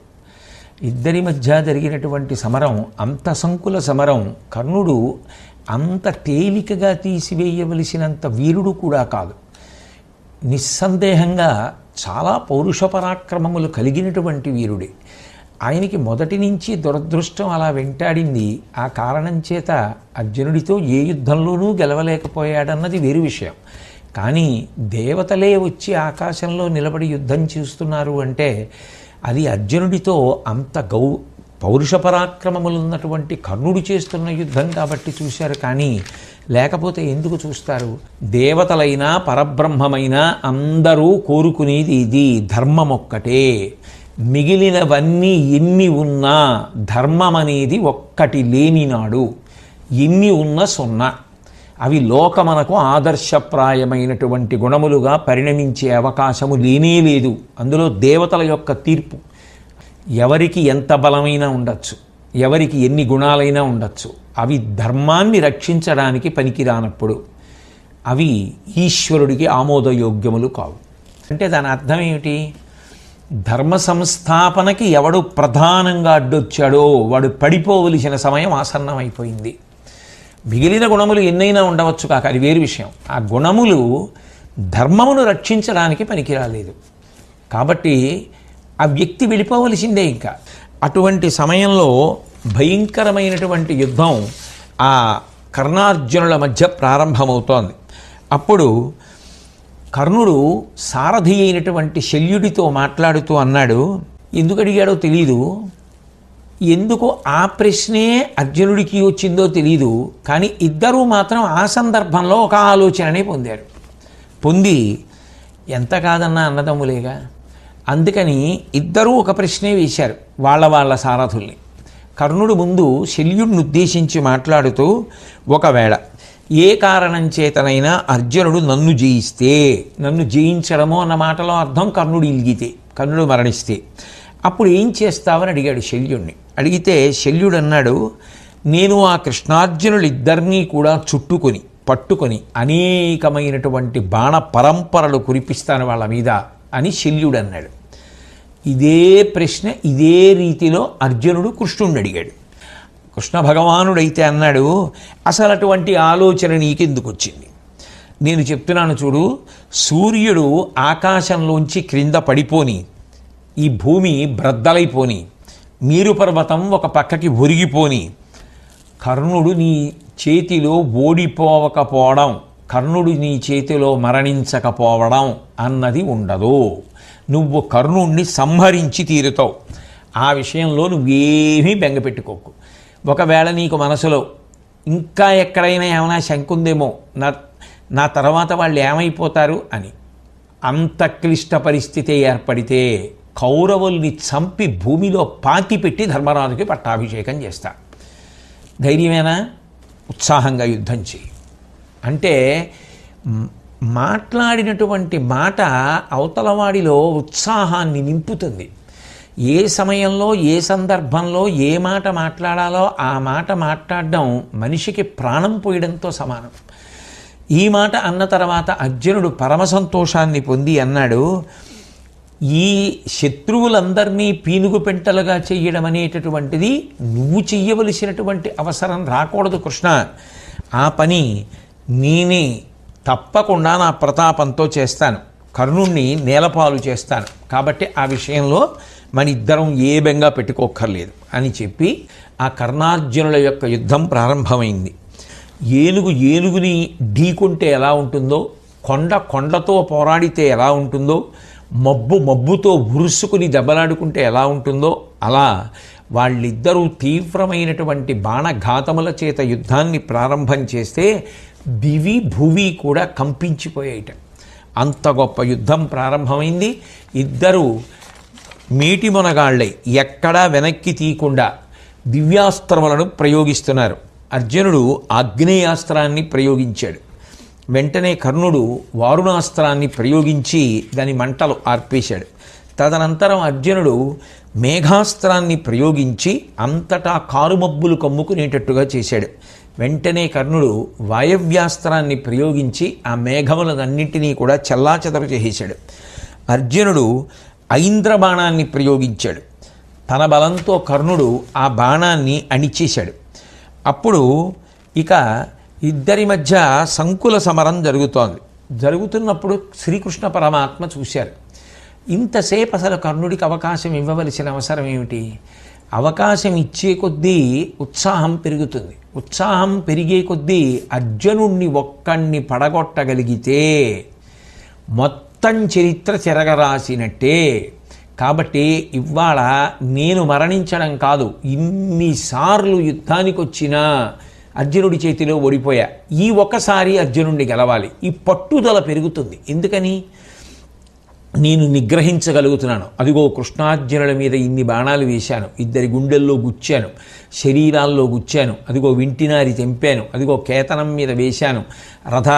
ఇద్దరి మధ్య జరిగినటువంటి సమరం అంత సంకుల సమరం. కర్ణుడు అంత తేలికగా తీసివేయవలసినంత వీరుడు కూడా కాదు. నిస్సందేహంగా చాలా పౌరుష పరాక్రమములు కలిగినటువంటి వీరుడే. ఆయనకి మొదటి నుంచి దురదృష్టం అలా వెంటాడింది. ఆ కారణం చేత అర్జునుడితో ఏ యుద్ధంలోనూ గెలవలేకపోయాడన్నది వేరు విషయం. కానీ దేవతలే వచ్చి ఆకాశంలో నిలబడి యుద్ధం చేస్తున్నారు అంటే అది అర్జునుడితో అంత పౌరుష పరాక్రమములు ఉన్నటువంటి కర్ణుడు చేస్తున్న యుద్ధం కాబట్టి చూశారు. కానీ లేకపోతే ఎందుకు చూస్తారు? దేవతలైనా పరబ్రహ్మమైనా అందరూ కోరుకునేది ఇది, ధర్మం ఒక్కటే. మిగిలినవన్నీ ఎన్ని ఉన్నా ధర్మం అనేది ఒక్కటి లేనినాడు ఎన్ని ఉన్న సున్నా. అవి లోకమనకు ఆదర్శప్రాయమైనటువంటి గుణములుగా పరిణమించే అవకాశము లేనే లేదు. అందులో దేవతల యొక్క తీర్పు. ఎవరికి ఎంత బలమైనా ఉండొచ్చు, ఎవరికి ఎన్ని గుణాలైనా ఉండొచ్చు, అవి ధర్మాన్ని రక్షించడానికి పనికిరానప్పుడు అవి ఈశ్వరుడికి ఆమోదయోగ్యములు కావు. అంటే దాని అర్థం ఏమిటి? ధర్మ సంస్థాపనకి ఎవడు ప్రధానంగా అడ్డొచ్చాడో వాడు పడిపోవలసిన సమయం ఆసన్నమైపోయింది. మిగిలిన గుణములు ఎన్నైనా ఉండవచ్చు కాక అది వేరు విషయం. ఆ గుణములు ధర్మమును రక్షించడానికి పనికిరాలేదు. కాబట్టి ఆ వ్యక్తి వెళ్ళిపోవలసిందే. ఇంకా అటువంటి సమయంలో భయంకరమైనటువంటి యుద్ధం ఆ కర్ణార్జునుల మధ్య ప్రారంభమవుతోంది. అప్పుడు కర్ణుడు సారథి అయినటువంటి శల్యుడితో మాట్లాడుతూ అన్నాడు, ఎందుకు అడిగాడో తెలీదు, ఎందుకు ఆ ప్రశ్నే అర్జునుడికి వచ్చిందో తెలీదు, కానీ ఇద్దరూ మాత్రం ఆ సందర్భంలో ఒక ఆలోచననే పొందారు. పొంది ఎంత కాదన్నా అన్నదమ్ములేగా, అందుకని ఇద్దరూ ఒక ప్రశ్నే వేశారు వాళ్ళ సారథుల్ని. కర్ణుడు ముందు శల్యుడిని ఉద్దేశించి మాట్లాడుతూ, ఒకవేళ ఏ కారణం చేతనైనా అర్జునుడు నన్ను జయిస్తే, నన్ను జయించడమో అన్న మాటలో అర్థం కర్ణుడు ఇల్గితే, కర్ణుడు మరణిస్తే అప్పుడు ఏం చేస్తావని అడిగాడు శల్యుడిని. అడిగితే శల్యుడు అన్నాడు, నేను ఆ కృష్ణార్జునులు ఇద్దరినీ కూడా పట్టుకొని అనేకమైనటువంటి బాణ పరంపరలు కురిపిస్తాను వాళ్ళ మీద అని శల్యుడు అన్నాడు. ఇదే ప్రశ్న ఇదే రీతిలో అర్జునుడు కృష్ణుడిని అడిగాడు. కృష్ణ భగవానుడైతే అన్నాడు, అసలు అటువంటి ఆలోచన నీకెందుకు వచ్చింది? నేను చెప్తున్నాను చూడు, సూర్యుడు ఆకాశంలోంచి క్రింద పడిపోని, ఈ భూమి బ్రద్దలైపోని, మీరు పర్వతం ఒక పక్కకి ఒరిగిపోని, కర్ణుడు నీ చేతిలో ఓడిపోవకపోవడం, కర్ణుడు నీ చేతిలో మరణించకపోవడం అన్నది ఉండదు. నువ్వు కర్ణుణ్ణి సంహరించి తీరుతావు. ఆ విషయంలో నువ్వేమీ బెంగపెట్టుకోకు. ఒకవేళ నీకు మనసులో ఇంకా ఎక్కడైనా ఏమైనా శంక ఉందేమో, నా తర్వాత వాళ్ళు ఏమైపోతారు అని, అంత క్లిష్ట పరిస్థితి ఏర్పడితే కౌరవుల్ని చంపి భూమిలో పాతిపెట్టి ధర్మరాజుకి పట్టాభిషేకం చేస్తా. ధైర్యమేనా? ఉత్సాహంగా యుద్ధం చేయి అంటే మాట్లాడినటువంటి మాట అవతలవాడిలో ఉత్సాహాన్ని నింపుతుంది. ఏ సమయంలో ఏ సందర్భంలో ఏ మాట మాట్లాడాలో ఆ మాట మాట్లాడడం మనిషికి ప్రాణం పోయడంతో సమానం. ఈ మాట అన్న తర్వాత అర్జునుడు పరమ సంతోషాన్ని పొంది అన్నాడు, ఈ శత్రువులందరినీ పీనుగు పెంటలుగా చెయ్యడం అనేటటువంటిది నువ్వు చెయ్యవలసినటువంటి అవసరం రాకూడదు కృష్ణ. ఆ పని నేనే తప్పకుండా నా ప్రతాపంతో చేస్తాను, కర్ణుణ్ణి నేలపాలు చేస్తాను. కాబట్టి ఆ విషయంలో మన ఇద్దరం ఏ బెంగా పెట్టుకోక్కర్లేదు అని చెప్పి ఆ కర్ణార్జునుల యొక్క యుద్ధం ప్రారంభమైంది. ఏనుగు ఏనుగుని ఢీకొంటే ఎలా ఉంటుందో, కొండ కొండతో పోరాడితే ఎలా ఉంటుందో, మబ్బు మబ్బుతో ఉరుసుకుని దెబ్బలాడుకుంటే ఎలా ఉంటుందో అలా వాళ్ళిద్దరూ తీవ్రమైనటువంటి బాణఘాతముల చేత యుద్ధాన్ని ప్రారంభం చేస్తే దివి భువి కూడా కంపించిపోయేట. అంత గొప్ప యుద్ధం ప్రారంభమైంది. ఇద్దరు మేటి మొనగాళ్ళై ఎక్కడా వెనక్కి తీయకుండా దివ్యాస్త్రములను ప్రయోగిస్తున్నారు. అర్జునుడు ఆగ్నేయాస్త్రాన్ని ప్రయోగించాడు. వెంటనే కర్ణుడు వారుణాస్త్రాన్ని ప్రయోగించి దాని మంటలు ఆర్పేశాడు. తదనంతరం అర్జునుడు మేఘాస్త్రాన్ని ప్రయోగించి అంతటా కారుమబ్బులు కమ్ముకునేటట్టుగా చేశాడు. వెంటనే కర్ణుడు వాయవ్యాస్త్రాన్ని ప్రయోగించి ఆ మేఘములన్నింటినీ కూడా చెల్లాచెదరు చేసేశాడు. అర్జునుడు ఐంద్రబాణాన్ని ప్రయోగించాడు. తన బలంతో కర్ణుడు ఆ బాణాన్ని అణిచేశాడు. అప్పుడు ఇక ఇద్దరి మధ్య సంకుల సమరం జరుగుతున్నప్పుడు శ్రీకృష్ణ పరమాత్మ చూశారు. ఇంతసేపు అసలు కర్ణుడికి అవకాశం ఇవ్వవలసిన అవసరం ఏమిటి? అవకాశం ఇచ్చే కొద్దీ ఉత్సాహం పెరుగుతుంది. ఉత్సాహం పెరిగే కొద్దీ అర్జునుణ్ణి ఒక్కణ్ణి పడగొట్టగలిగితే మొత్తం చరిత్ర చెరగరాసినట్టే. కాబట్టి ఇవాళ నేను మరణించడం కాదు, ఇన్నిసార్లు యుద్ధానికి వచ్చినా అర్జునుడి చేతిలో ఓడిపోయా, ఈ ఒక్కసారి అర్జునుడిని గెలవాలి. ఈ పట్టుదల పెరుగుతుంది. ఎందుకని? నేను నిగ్రహించగలుగుతున్నాను. అదిగో కృష్ణార్జునుల మీద ఇన్ని బాణాలు వేశాను, ఇద్దరి గుండెల్లో గుచ్చాను, శరీరాల్లో గుచ్చాను, అదిగో వింటినారి తెంపాను, అదిగో కేతనం మీద వేశాను, రథ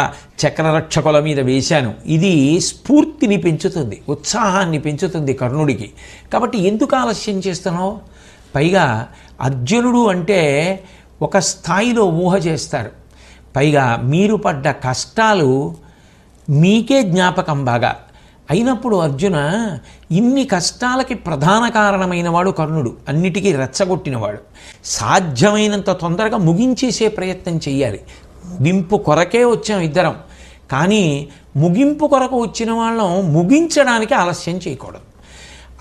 చక్రరక్షకుల మీద వేశాను. ఇది స్ఫూర్తిని పెంచుతుంది, ఉత్సాహాన్ని పెంచుతుంది కర్ణుడికి. కాబట్టి ఎందుకు ఆలస్యం చేస్తున్నావు? పైగా అర్జునుడు అంటే ఒక స్థాయిలో ఊహ చేస్తారు. పైగా మీరు పడ్డ కష్టాలు మీకే జ్ఞాపకం బాగా అయినప్పుడు అర్జున, ఇన్ని కష్టాలకి ప్రధాన కారణమైన వాడు కర్ణుడు, అన్నిటికీ రెచ్చగొట్టినవాడు. సాధ్యమైనంత తొందరగా ముగించేసే ప్రయత్నం చెయ్యాలి. ముగింపు కొరకే వచ్చాం ఇద్దరం, కానీ ముగింపు కొరకు వచ్చిన వాళ్ళం ముగించడానికి ఆలస్యం చేయకూడదు.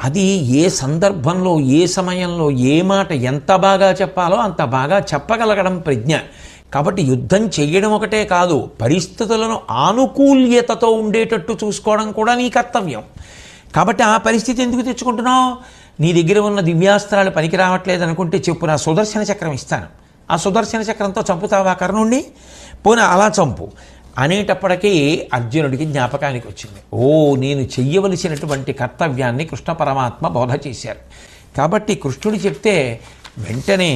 అది ఏ సందర్భంలో ఏ సమయంలో ఏ మాట ఎంత బాగా చెప్పాలో అంత బాగా చెప్పగలగడం ప్రజ్ఞ. కాబట్టి యుద్ధం చెయ్యడం ఒకటే కాదు, పరిస్థితులను ఆనుకూల్యతతో ఉండేటట్టు చూసుకోవడం కూడా నీ కర్తవ్యం. కాబట్టి ఆ పరిస్థితి ఎందుకు తెచ్చుకుంటున్నావు? నీ దగ్గర ఉన్న దివ్యాస్త్రాలు పనికి రావట్లేదు అనుకుంటే చెప్పు, నా సుదర్శన చక్రం ఇస్తాను, ఆ సుదర్శన చక్రంతో చంపుతావా కర్ణుణ్ణి? పోనీ అలా చంపు అనేటప్పటికీ అర్జునుడికి జ్ఞాపకానికి వచ్చింది. ఓ, నేను చెయ్యవలసినటువంటి కర్తవ్యాన్ని కృష్ణ పరమాత్మ బోధ చేశారు. కాబట్టి కృష్ణుడు చెప్తే వెంటనే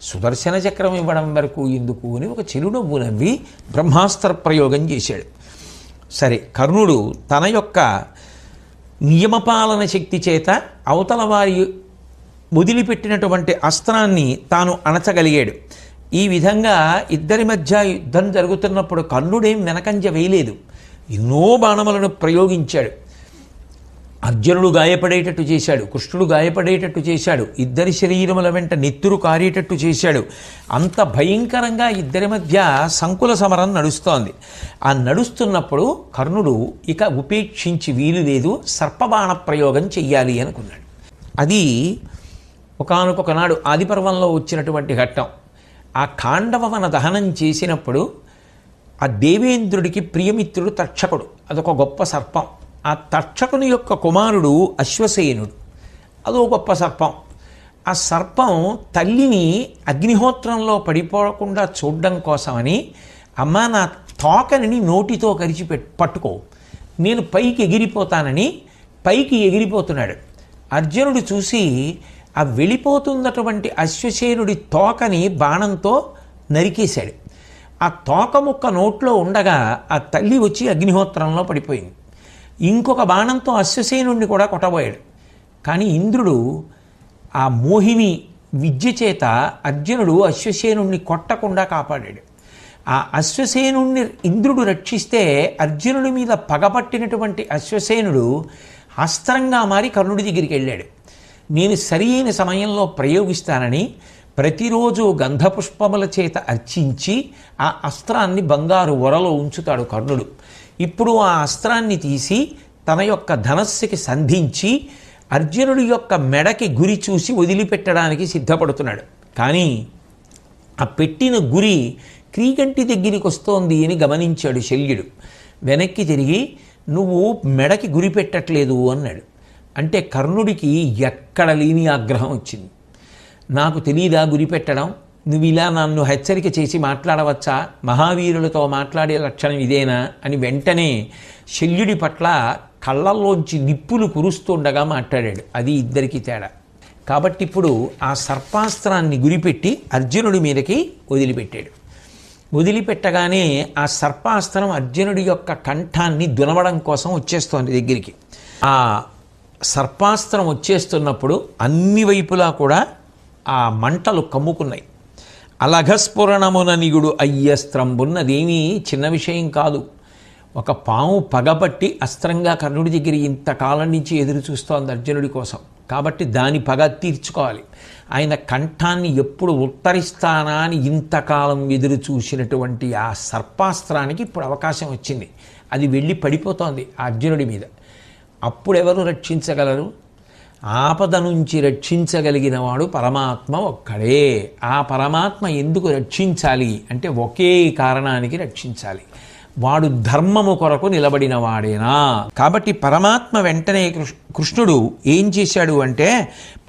సుదర్శన చక్రం ఇవ్వడం వరకు ఎందుకు అని ఒక చిరునవ్వు నవ్వి బ్రహ్మాస్త్ర ప్రయోగం చేశాడు. సరే, కర్ణుడు తన యొక్క నియమపాలన శక్తి చేత అవతల వారి వదిలిపెట్టినటువంటి అస్త్రాన్ని తాను అణచగలిగాడు. ఈ విధంగా ఇద్దరి మధ్య యుద్ధం జరుగుతున్నప్పుడు కర్ణుడేం వెనకంజ వేయలేదు, ఎన్నో బాణములను ప్రయోగించాడు. అర్జునుడు గాయపడేటట్టు చేశాడు, కృష్ణుడు గాయపడేటట్టు చేశాడు, ఇద్దరి శరీరముల వెంట నెత్తురు కారేటట్టు చేశాడు. అంత భయంకరంగా ఇద్దరి మధ్య సంకుల సమరం నడుస్తోంది. ఆ నడుస్తున్నప్పుడు కర్ణుడు ఇక ఉపేక్షించి వీలు లేదు, సర్పబాణ ప్రయోగం చెయ్యాలి అనుకున్నాడు. అది ఒకానొకనాడు ఆదిపర్వంలో వచ్చినటువంటి ఘట్టం. ఆ ఖాండవవన దహనం చేసినప్పుడు ఆ దేవేంద్రుడికి ప్రియమిత్రుడు తక్షకుడు, అదొక గొప్ప సర్పం. ఆ తక్షకుని యొక్క కుమారుడు అశ్వసేనుడు, అదో గొప్ప సర్పం. ఆ సర్పం తల్లిని అగ్నిహోత్రంలో పడిపోకుండా చూడడం కోసమని, అమ్మ నా తోకని నోటితో కరిచి పట్టుకో, నేను పైకి ఎగిరిపోతానని పైకి ఎగిరిపోతున్నాడు. అర్జునుడు చూసి ఆ వెళ్ళిపోతున్నటువంటి అశ్వసేనుడి తోకని బాణంతో నరికేశాడు. ఆ తోక ముక్క నోట్లో ఉండగా ఆ తల్లి వచ్చి అగ్నిహోత్రంలో పడిపోయింది. ఇంకొక బాణంతో అశ్వసేనుడిని కూడా కొట్టబోయాడు. కానీ ఇంద్రుడు ఆ మోహిని విద్య చేత అర్జునుడు అశ్వసేనుణ్ణి కొట్టకుండా కాపాడాడు. ఆ అశ్వసేనుణ్ణి ఇంద్రుడు రక్షిస్తే అర్జునుడి మీద పగపట్టినటువంటి అశ్వసేనుడు అస్త్రంగా మారి కర్ణుడి దగ్గరికి వెళ్ళాడు. నేను సరి అయిన సమయంలో ప్రయోగిస్తానని ప్రతిరోజు గంధపుష్పముల చేత అర్చించి ఆ అస్త్రాన్ని బంగారు వరలో ఉంచుతాడు కర్ణుడు. ఇప్పుడు ఆ అస్త్రాన్ని తీసి తన యొక్క ధనస్సుకి సంధించి అర్జునుడి యొక్క మెడకి గురి చూసి వదిలిపెట్టడానికి సిద్ధపడుతున్నాడు. కానీ ఆ పెట్టిన గురి క్రీగంటి దగ్గరికి వస్తోంది అని గమనించాడు శల్యుడు. వెనక్కి తిరిగి నువ్వు మెడకి గురి పెట్టట్లేదు అన్నాడు. అంటే కర్ణుడికి ఎక్కడ లేని ఆగ్రహం వచ్చింది. నాకు తెలియదా గురి పెట్టడం? నువ్వు ఇలా నన్ను హెచ్చరిక చేసి మాట్లాడవచ్చా? మహావీరులతో మాట్లాడే లక్షణం ఇదేనా అని వెంటనే శల్యుడి పట్ల కళ్ళల్లోంచి నిప్పులు కురుస్తుండగా మాట్లాడాడు. అది ఇద్దరికి తేడా. కాబట్టి ఇప్పుడు ఆ సర్పాస్త్రాన్ని గురిపెట్టి అర్జునుడి మీదకి వదిలిపెట్టాడు. వదిలిపెట్టగానే ఆ సర్పాస్త్రం అర్జునుడి యొక్క కంఠాన్ని దునవడం కోసం వచ్చేస్తోంది దగ్గరికి. ఆ సర్పాస్త్రం వచ్చేస్తున్నప్పుడు అన్ని వైపులా కూడా ఆ మంటలు కమ్ముకున్నాయి. అలఘస్ఫురణమున నిగుడు అయ్యస్త్రంబున్నదేమీ చిన్న విషయం కాదు. ఒక పాము పగపట్టి అస్త్రంగా కర్ణుడి దగ్గర ఇంతకాలం నుంచి ఎదురు చూస్తోంది అర్జునుడి కోసం. కాబట్టి దాని పగ తీర్చుకోవాలి. ఆయన కంఠాన్ని ఎప్పుడు ఉత్తరిస్తానా అని ఇంతకాలం ఎదురు చూసినటువంటి ఆ సర్పాస్త్రానికి ఇప్పుడు అవకాశం వచ్చింది. అది వెళ్ళి పడిపోతోంది ఆ అర్జునుడి మీద. అప్పుడెవరు రక్షించగలరు? ఆపద నుంచి రక్షించగలిగిన వాడు పరమాత్మ ఒక్కడే. ఆ పరమాత్మ ఎందుకు రక్షించాలి అంటే ఒకే కారణానికి రక్షించాలి. వాడు ధర్మము కొరకు నిలబడిన వాడేనా. కాబట్టి పరమాత్మ వెంటనే కృష్ణుడు ఏం చేశాడు అంటే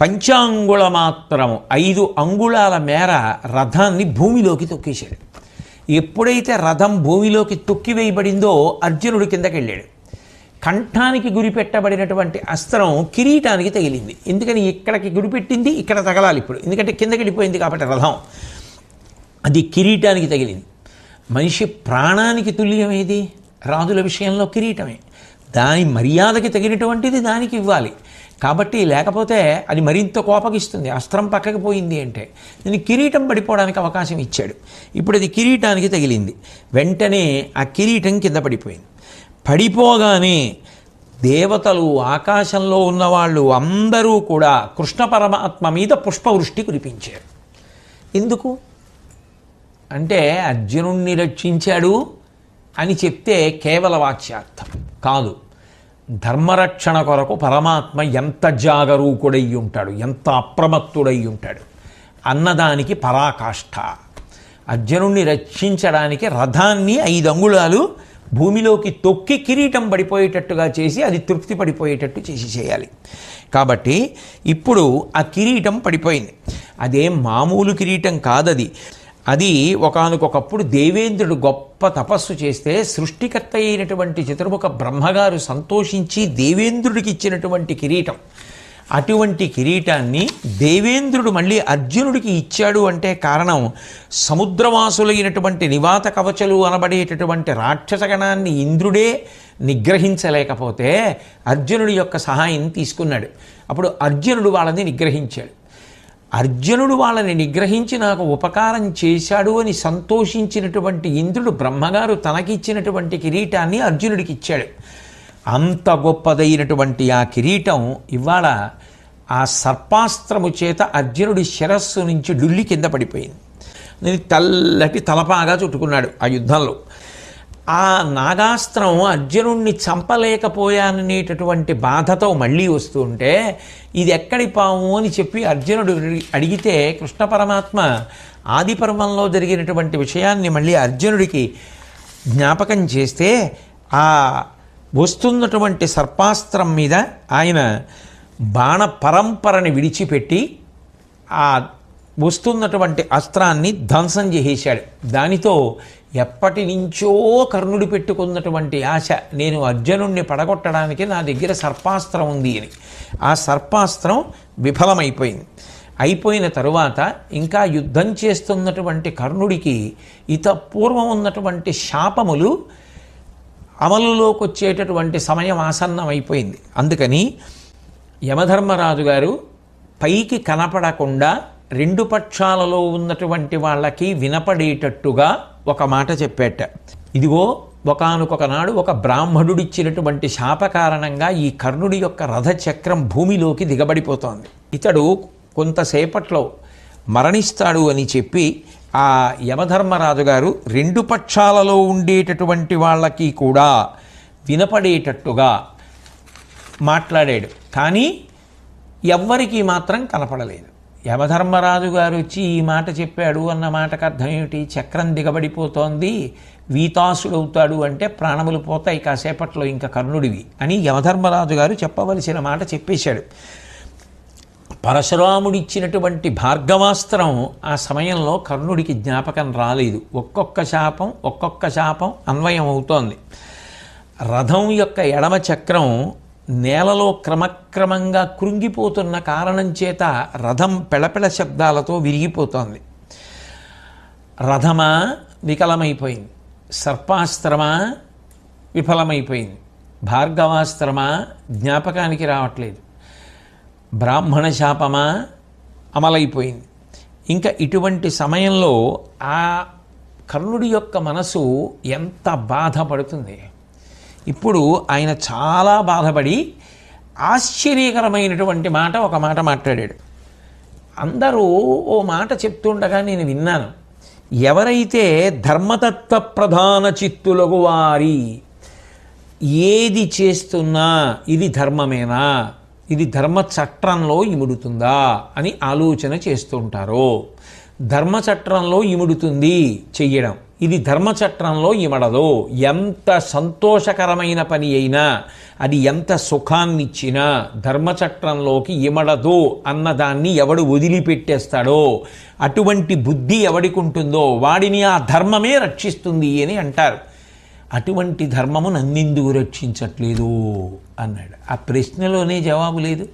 పంచాంగుళ మాత్రము 5 అంగుళాల మేర రథాన్ని భూమిలోకి తొక్కేశాడు. ఎప్పుడైతే రథం భూమిలోకి తొక్కివేయబడిందో అర్జునుడు కిందకి వెళ్ళాడు. కంఠానికి గురిపెట్టబడినటువంటి అస్త్రం కిరీటానికి తగిలింది. ఎందుకని ఇక్కడికి గురిపెట్టింది ఇక్కడ తగలాలి ఇప్పుడు, ఎందుకంటే కిందకి వెళ్ళిపోయింది కాబట్టి రథం. అది కిరీటానికి తగిలింది. మనిషి ప్రాణానికి తుల్యమేది? రాజుల విషయంలో కిరీటమే. దాని మర్యాదకి తగినటువంటిది దానికి ఇవ్వాలి. కాబట్టి లేకపోతే అది మరింత కోపగిస్తుంది. అస్త్రం పక్కకి పోయింది అంటే నేను కిరీటం పడిపోవడానికి అవకాశం ఇచ్చాడు. ఇప్పుడు అది కిరీటానికి తగిలింది. వెంటనే ఆ కిరీటం కింద పడిపోయింది. పడిపోగానే దేవతలు, ఆకాశంలో ఉన్నవాళ్ళు అందరూ కూడా కృష్ణ పరమాత్మ మీద పుష్పవృష్టి కురిపించారు. ఎందుకు అంటే అర్జునుణ్ణి రక్షించాడు అని చెప్తే కేవల వాచ్యార్థం కాదు. ధర్మరక్షణ కొరకు పరమాత్మ ఎంత జాగరూకుడై ఉంటాడు, ఎంత అప్రమత్తుడై ఉంటాడు అన్నదానికి పరాకాష్ఠ. అర్జునుణ్ణి రక్షించడానికి రథాన్ని 5 అంగుళాలు భూమిలోకి తొక్కి కిరీటం పడిపోయేటట్టుగా చేసి అది తృప్తి పడిపోయేటట్టు చేయాలి. కాబట్టి ఇప్పుడు ఆ కిరీటం పడిపోయింది. అదేం మామూలు కిరీటం కాదది. అది ఒకానొకప్పుడు దేవేంద్రుడు గొప్ప తపస్సు చేస్తే సృష్టికర్త అయినటువంటి చతుర్ముఖ బ్రహ్మగారు సంతోషించి దేవేంద్రుడికి ఇచ్చినటువంటి కిరీటం. అటువంటి కిరీటాన్ని దేవేంద్రుడు మళ్ళీ అర్జునుడికి ఇచ్చాడు అంటే కారణం సముద్రవాసులైనటువంటి నివాత కవచలు అనబడేటటువంటి రాక్షసగణాన్ని ఇంద్రుడే నిగ్రహించలేకపోతే అర్జునుడి యొక్క సహాయం తీసుకున్నాడు. అప్పుడు అర్జునుడు వాళ్ళని నిగ్రహించాడు. అర్జునుడు వాళ్ళని నిగ్రహించి నాకు ఉపకారం చేశాడు అని సంతోషించినటువంటి ఇంద్రుడు బ్రహ్మగారు తనకిచ్చినటువంటి కిరీటాన్ని అర్జునుడికి ఇచ్చాడు. అంత గొప్పదైనటువంటి ఆ కిరీటం ఇవాళ ఆ సర్పాస్త్రము చేత అర్జునుడి శిరస్సు నుంచి డుల్లి కింద పడిపోయింది. నేను తెల్లటి తలపాగా చుట్టుకున్నాడు ఆ యుద్ధంలో. ఆ నాగాస్త్రం అర్జునుడిని చంపలేకపోయాననేటటువంటి బాధతో మళ్ళీ వస్తుంటే ఇది ఎక్కడి పాము అని చెప్పి అర్జునుడు అడిగితే కృష్ణ పరమాత్మ ఆది పర్వంలో జరిగినటువంటి విషయాన్ని మళ్ళీ అర్జునుడికి జ్ఞాపకం చేస్తే ఆ వస్తున్నటువంటి సర్పాస్త్రం మీద ఆయన బాణ పరంపరని విడిచిపెట్టి ఆ వస్తున్నటువంటి అస్త్రాన్ని ధ్వంసం చేసేశాడు. దానితో ఎప్పటి నుంచో కర్ణుడు పెట్టుకున్నటువంటి ఆశ, నేను అర్జునుణ్ణి పడగొట్టడానికి నా దగ్గర సర్పాస్త్రం ఉంది అని, ఆ సర్పాస్త్రం విఫలమైపోయింది. అయిపోయిన తరువాత ఇంకా యుద్ధం చేస్తున్నటువంటి కర్ణుడికి పూర్వం ఉన్నటువంటి శాపములు అమలులోకి వచ్చేటటువంటి సమయం ఆసన్నమైపోయింది. అందుకని యమధర్మరాజు గారు పైకి కనపడకుండా రెండు పక్షాలలో ఉన్నటువంటి వాళ్ళకి వినపడేటట్టుగా ఒక మాట చెప్పేట. ఇదిగో ఒకానొక నాడు ఒక బ్రాహ్మణుడిచ్చినటువంటి శాప కారణంగా ఈ కర్ణుడి యొక్క రథచక్రం భూమిలోకి దిగబడిపోతోంది. ఇతడు కొంతసేపట్లో మరణిస్తాడు అని చెప్పి ఆ యమధర్మరాజు గారు రెండు పక్షాలలో ఉండేటటువంటి వాళ్ళకి కూడా వినపడేటట్టుగా మాట్లాడాడు. కానీ ఎవ్వరికీ మాత్రం కనపడలేదు. యమధర్మరాజు గారు వచ్చి ఈ మాట చెప్పాడు అన్న మాటకు అర్థం ఏమిటి? చక్రం దిగబడిపోతోంది, వీతాసుడవుతాడు అంటే ప్రాణములు పోతాయి కాసేపట్లో ఇంకా కర్ణుడివి అని యమధర్మరాజు గారు చెప్పవలసిన మాట చెప్పేశాడు. పరశురాముడిచ్చినటువంటి భార్గవాస్త్రం ఆ సమయంలో కర్ణుడికి జ్ఞాపకం రాలేదు. ఒక్కొక్క శాపం అన్వయం అవుతోంది. రథం యొక్క ఎడమ చక్రం నేలలో క్రమక్రమంగా కృంగిపోతున్న కారణం చేత రథం పెళపెళ శబ్దాలతో విరిగిపోతోంది. రథమా వికలమైపోయింది, సర్పాస్త్రమా విఫలమైపోయింది, భార్గవాస్త్రమా జ్ఞాపకానికి రావట్లేదు, బ్రాహ్మణ శాపమా అమలైపోయింది. ఇంకా ఇటువంటి సమయంలో ఆ కర్ణుడి యొక్క మనసు ఎంత బాధపడుతుంది. ఇప్పుడు ఆయన చాలా బాధపడి ఆశ్చర్యకరమైనటువంటి ఒక మాట మాట్లాడాడు. అందరూ ఓ మాట చెప్తుండగా నేను విన్నాను. ఎవరైతే ధర్మతత్వ ప్రధాన చిత్తులకు వారి ఏది చేస్తున్నా ఇది ధర్మమేనా, ఇది ధర్మ చట్రంలో ఇముడుతుందా అని ఆలోచన చేస్తుంటారో, ధర్మచట్రంలో ఇముడుతుంది చెయ్యడం, ఇది ధర్మచట్రంలో ఇమడదు, ఎంత సంతోషకరమైన పని అయినా అది ఎంత సుఖాన్నిచ్చినా ధర్మచట్రంలోకి ఇమడదు అన్నదాన్ని ఎవడు వదిలిపెట్టేస్తాడో, అటువంటి బుద్ధి ఎవడికి ఉంటుందో వాడిని ఆ ధర్మమే రక్షిస్తుంది అని అంటారు. అటువంటి ధర్మము నన్నెందుకు రక్షించట్లేదు అన్నాడు. ఆ ప్రశ్నలోనే జవాబు లేదు.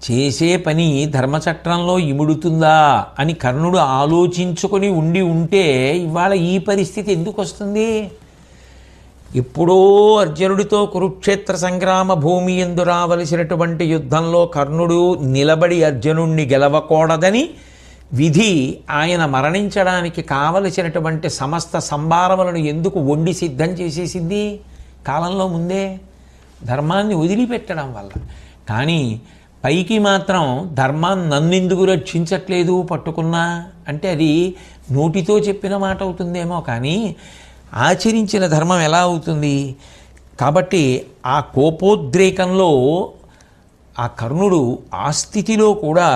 చేసే పని ధర్మచట్రంలో ఇముడుతుందా అని కర్ణుడు ఆలోచించుకొని ఉంటే ఇవాళ ఈ పరిస్థితి ఎందుకు వస్తుంది? ఎప్పుడో అర్జునుడితో కురుక్షేత్ర సంగ్రామ భూమి యందు రావలసినటువంటి యుద్ధంలో కర్ణుడు నిలబడి అర్జునుణ్ణి గెలవకూడదని విధి ఆయన మరణించడానికి కావలసినటువంటి సమస్త సంభారములను ఎందుకు వండి సిద్ధం చేసేసింది కాలంలో ముందే? ధర్మాన్ని వదిలిపెట్టడం వల్ల. కానీ పైకి మాత్రం ధర్మాన్ని నన్నెందుకు రక్షించట్లేదు పట్టుకున్నా అంటే అది నోటితో చెప్పిన మాట అవుతుందేమో, కానీ ఆచరించిన ధర్మం ఎలా అవుతుంది? కాబట్టి ఆ కోపోద్రేకంలో ఆ కర్ణుడు ఆ స్థితిలో కూడా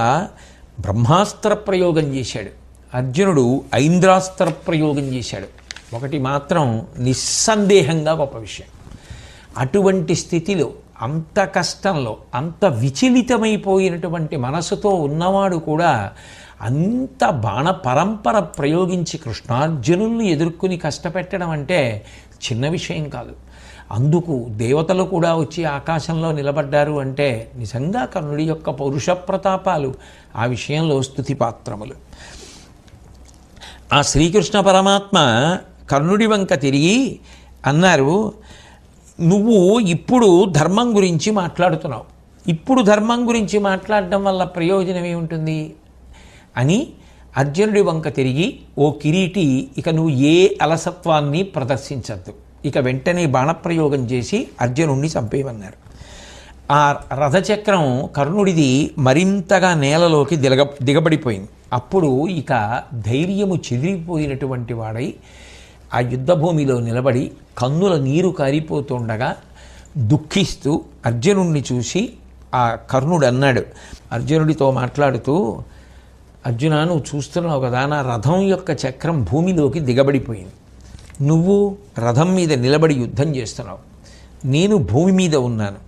బ్రహ్మాస్త్ర ప్రయోగం చేశాడు. అర్జునుడు ఐంద్రాస్త్ర ప్రయోగం చేశాడు. ఒకటి మాత్రం నిస్సందేహంగా గొప్ప విషయం, అటువంటి స్థితిలో అంత కష్టంలో అంత విచలితమైపోయినటువంటి మనసుతో ఉన్నవాడు కూడా అంత బాణ పరంపర ప్రయోగించి కృష్ణార్జునుల్ని ఎదుర్కొని కష్టపెట్టడం అంటే చిన్న విషయం కాదు. అందుకు దేవతలు కూడా వచ్చి ఆకాశంలో నిలబడ్డారు అంటే నిజంగా కర్ణుడి యొక్క పౌరుష ప్రతాపాలు ఆ విషయంలో స్తుతిపాత్రములు. ఆ శ్రీకృష్ణ పరమాత్మ కర్ణుడి వంక తిరిగి అన్నారు, నువ్వు ఇప్పుడు ధర్మం గురించి మాట్లాడుతున్నావు, ఇప్పుడు ధర్మం గురించి మాట్లాడడం వల్ల ప్రయోజనం ఏముంటుంది అని అర్జునుడి వంక తిరిగి, ఓ కిరీటి, ఇక నువ్వు ఏ అలసత్వాన్ని ప్రదర్శించద్దు, ఇక వెంటనే బాణప్రయోగం చేసి అర్జునుడిని చంపేయమన్నారు. ఆ రథచక్రం కర్ణుడిది మరింతగా నేలలోకి దిగబడిపోయింది. అప్పుడు ఇక ధైర్యము చెదిరిపోయినటువంటి వాడై ఆ యుద్ధభూమిలో నిలబడి కన్నుల నీరు కారిపోతుండగా దుఃఖిస్తూ అర్జునుడిని చూసి ఆ కర్ణుడు అన్నాడు, అర్జునుడితో మాట్లాడుతూ, అర్జున, నువ్వు చూస్తున్నావు కదా, నా రథం యొక్క చక్రం భూమిలోకి దిగబడిపోయింది. నువ్వు రథం మీద నిలబడి యుద్ధం చేస్తున్నావు, నేను భూమి మీద ఉన్నాను.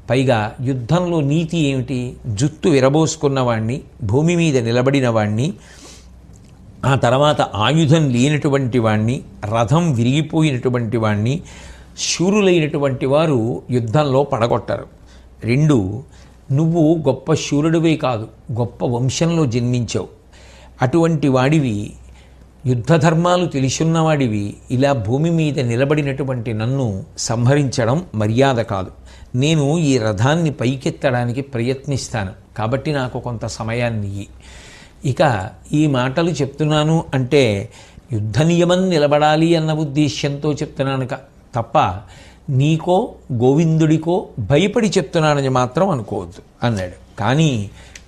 పైగా యుద్ధంలో నీతి ఏమిటి? జుత్తు విరబోసుకున్నవాణ్ణి, భూమి మీద నిలబడిన వాణ్ణి, ఆ తర్వాత ఆయుధం లేనటువంటి వాణ్ణి, రథం విరిగిపోయినటువంటి వాణ్ణి, శూరులైనటువంటి వారు యుద్ధంలో పడగొట్టరు. 2, నువ్వు గొప్ప శూరుడివే కాదు, గొప్ప వంశంలో జన్మించావు. అటువంటి వాడివి, యుద్ధ ధర్మాలు తెలుసున్నవాడివి, ఇలా భూమి మీద నిలబడినటువంటి నన్ను సంహరించడం మర్యాద కాదు. నేను ఈ రథాన్ని పైకెత్తడానికి ప్రయత్నిస్తాను, కాబట్టి నాకు కొంత సమయాన్ని ఇయ్యి. ఇక ఈ మాటలు చెప్తున్నాను అంటే యుద్ధ నియమం నిలబడాలి అన్న ఉద్దేశ్యంతో చెప్తున్నాను తప్ప నీకో గోవిందుడికో భయపడి చెప్తున్నానని మాత్రం అనుకోవద్దు అన్నాడు. కానీ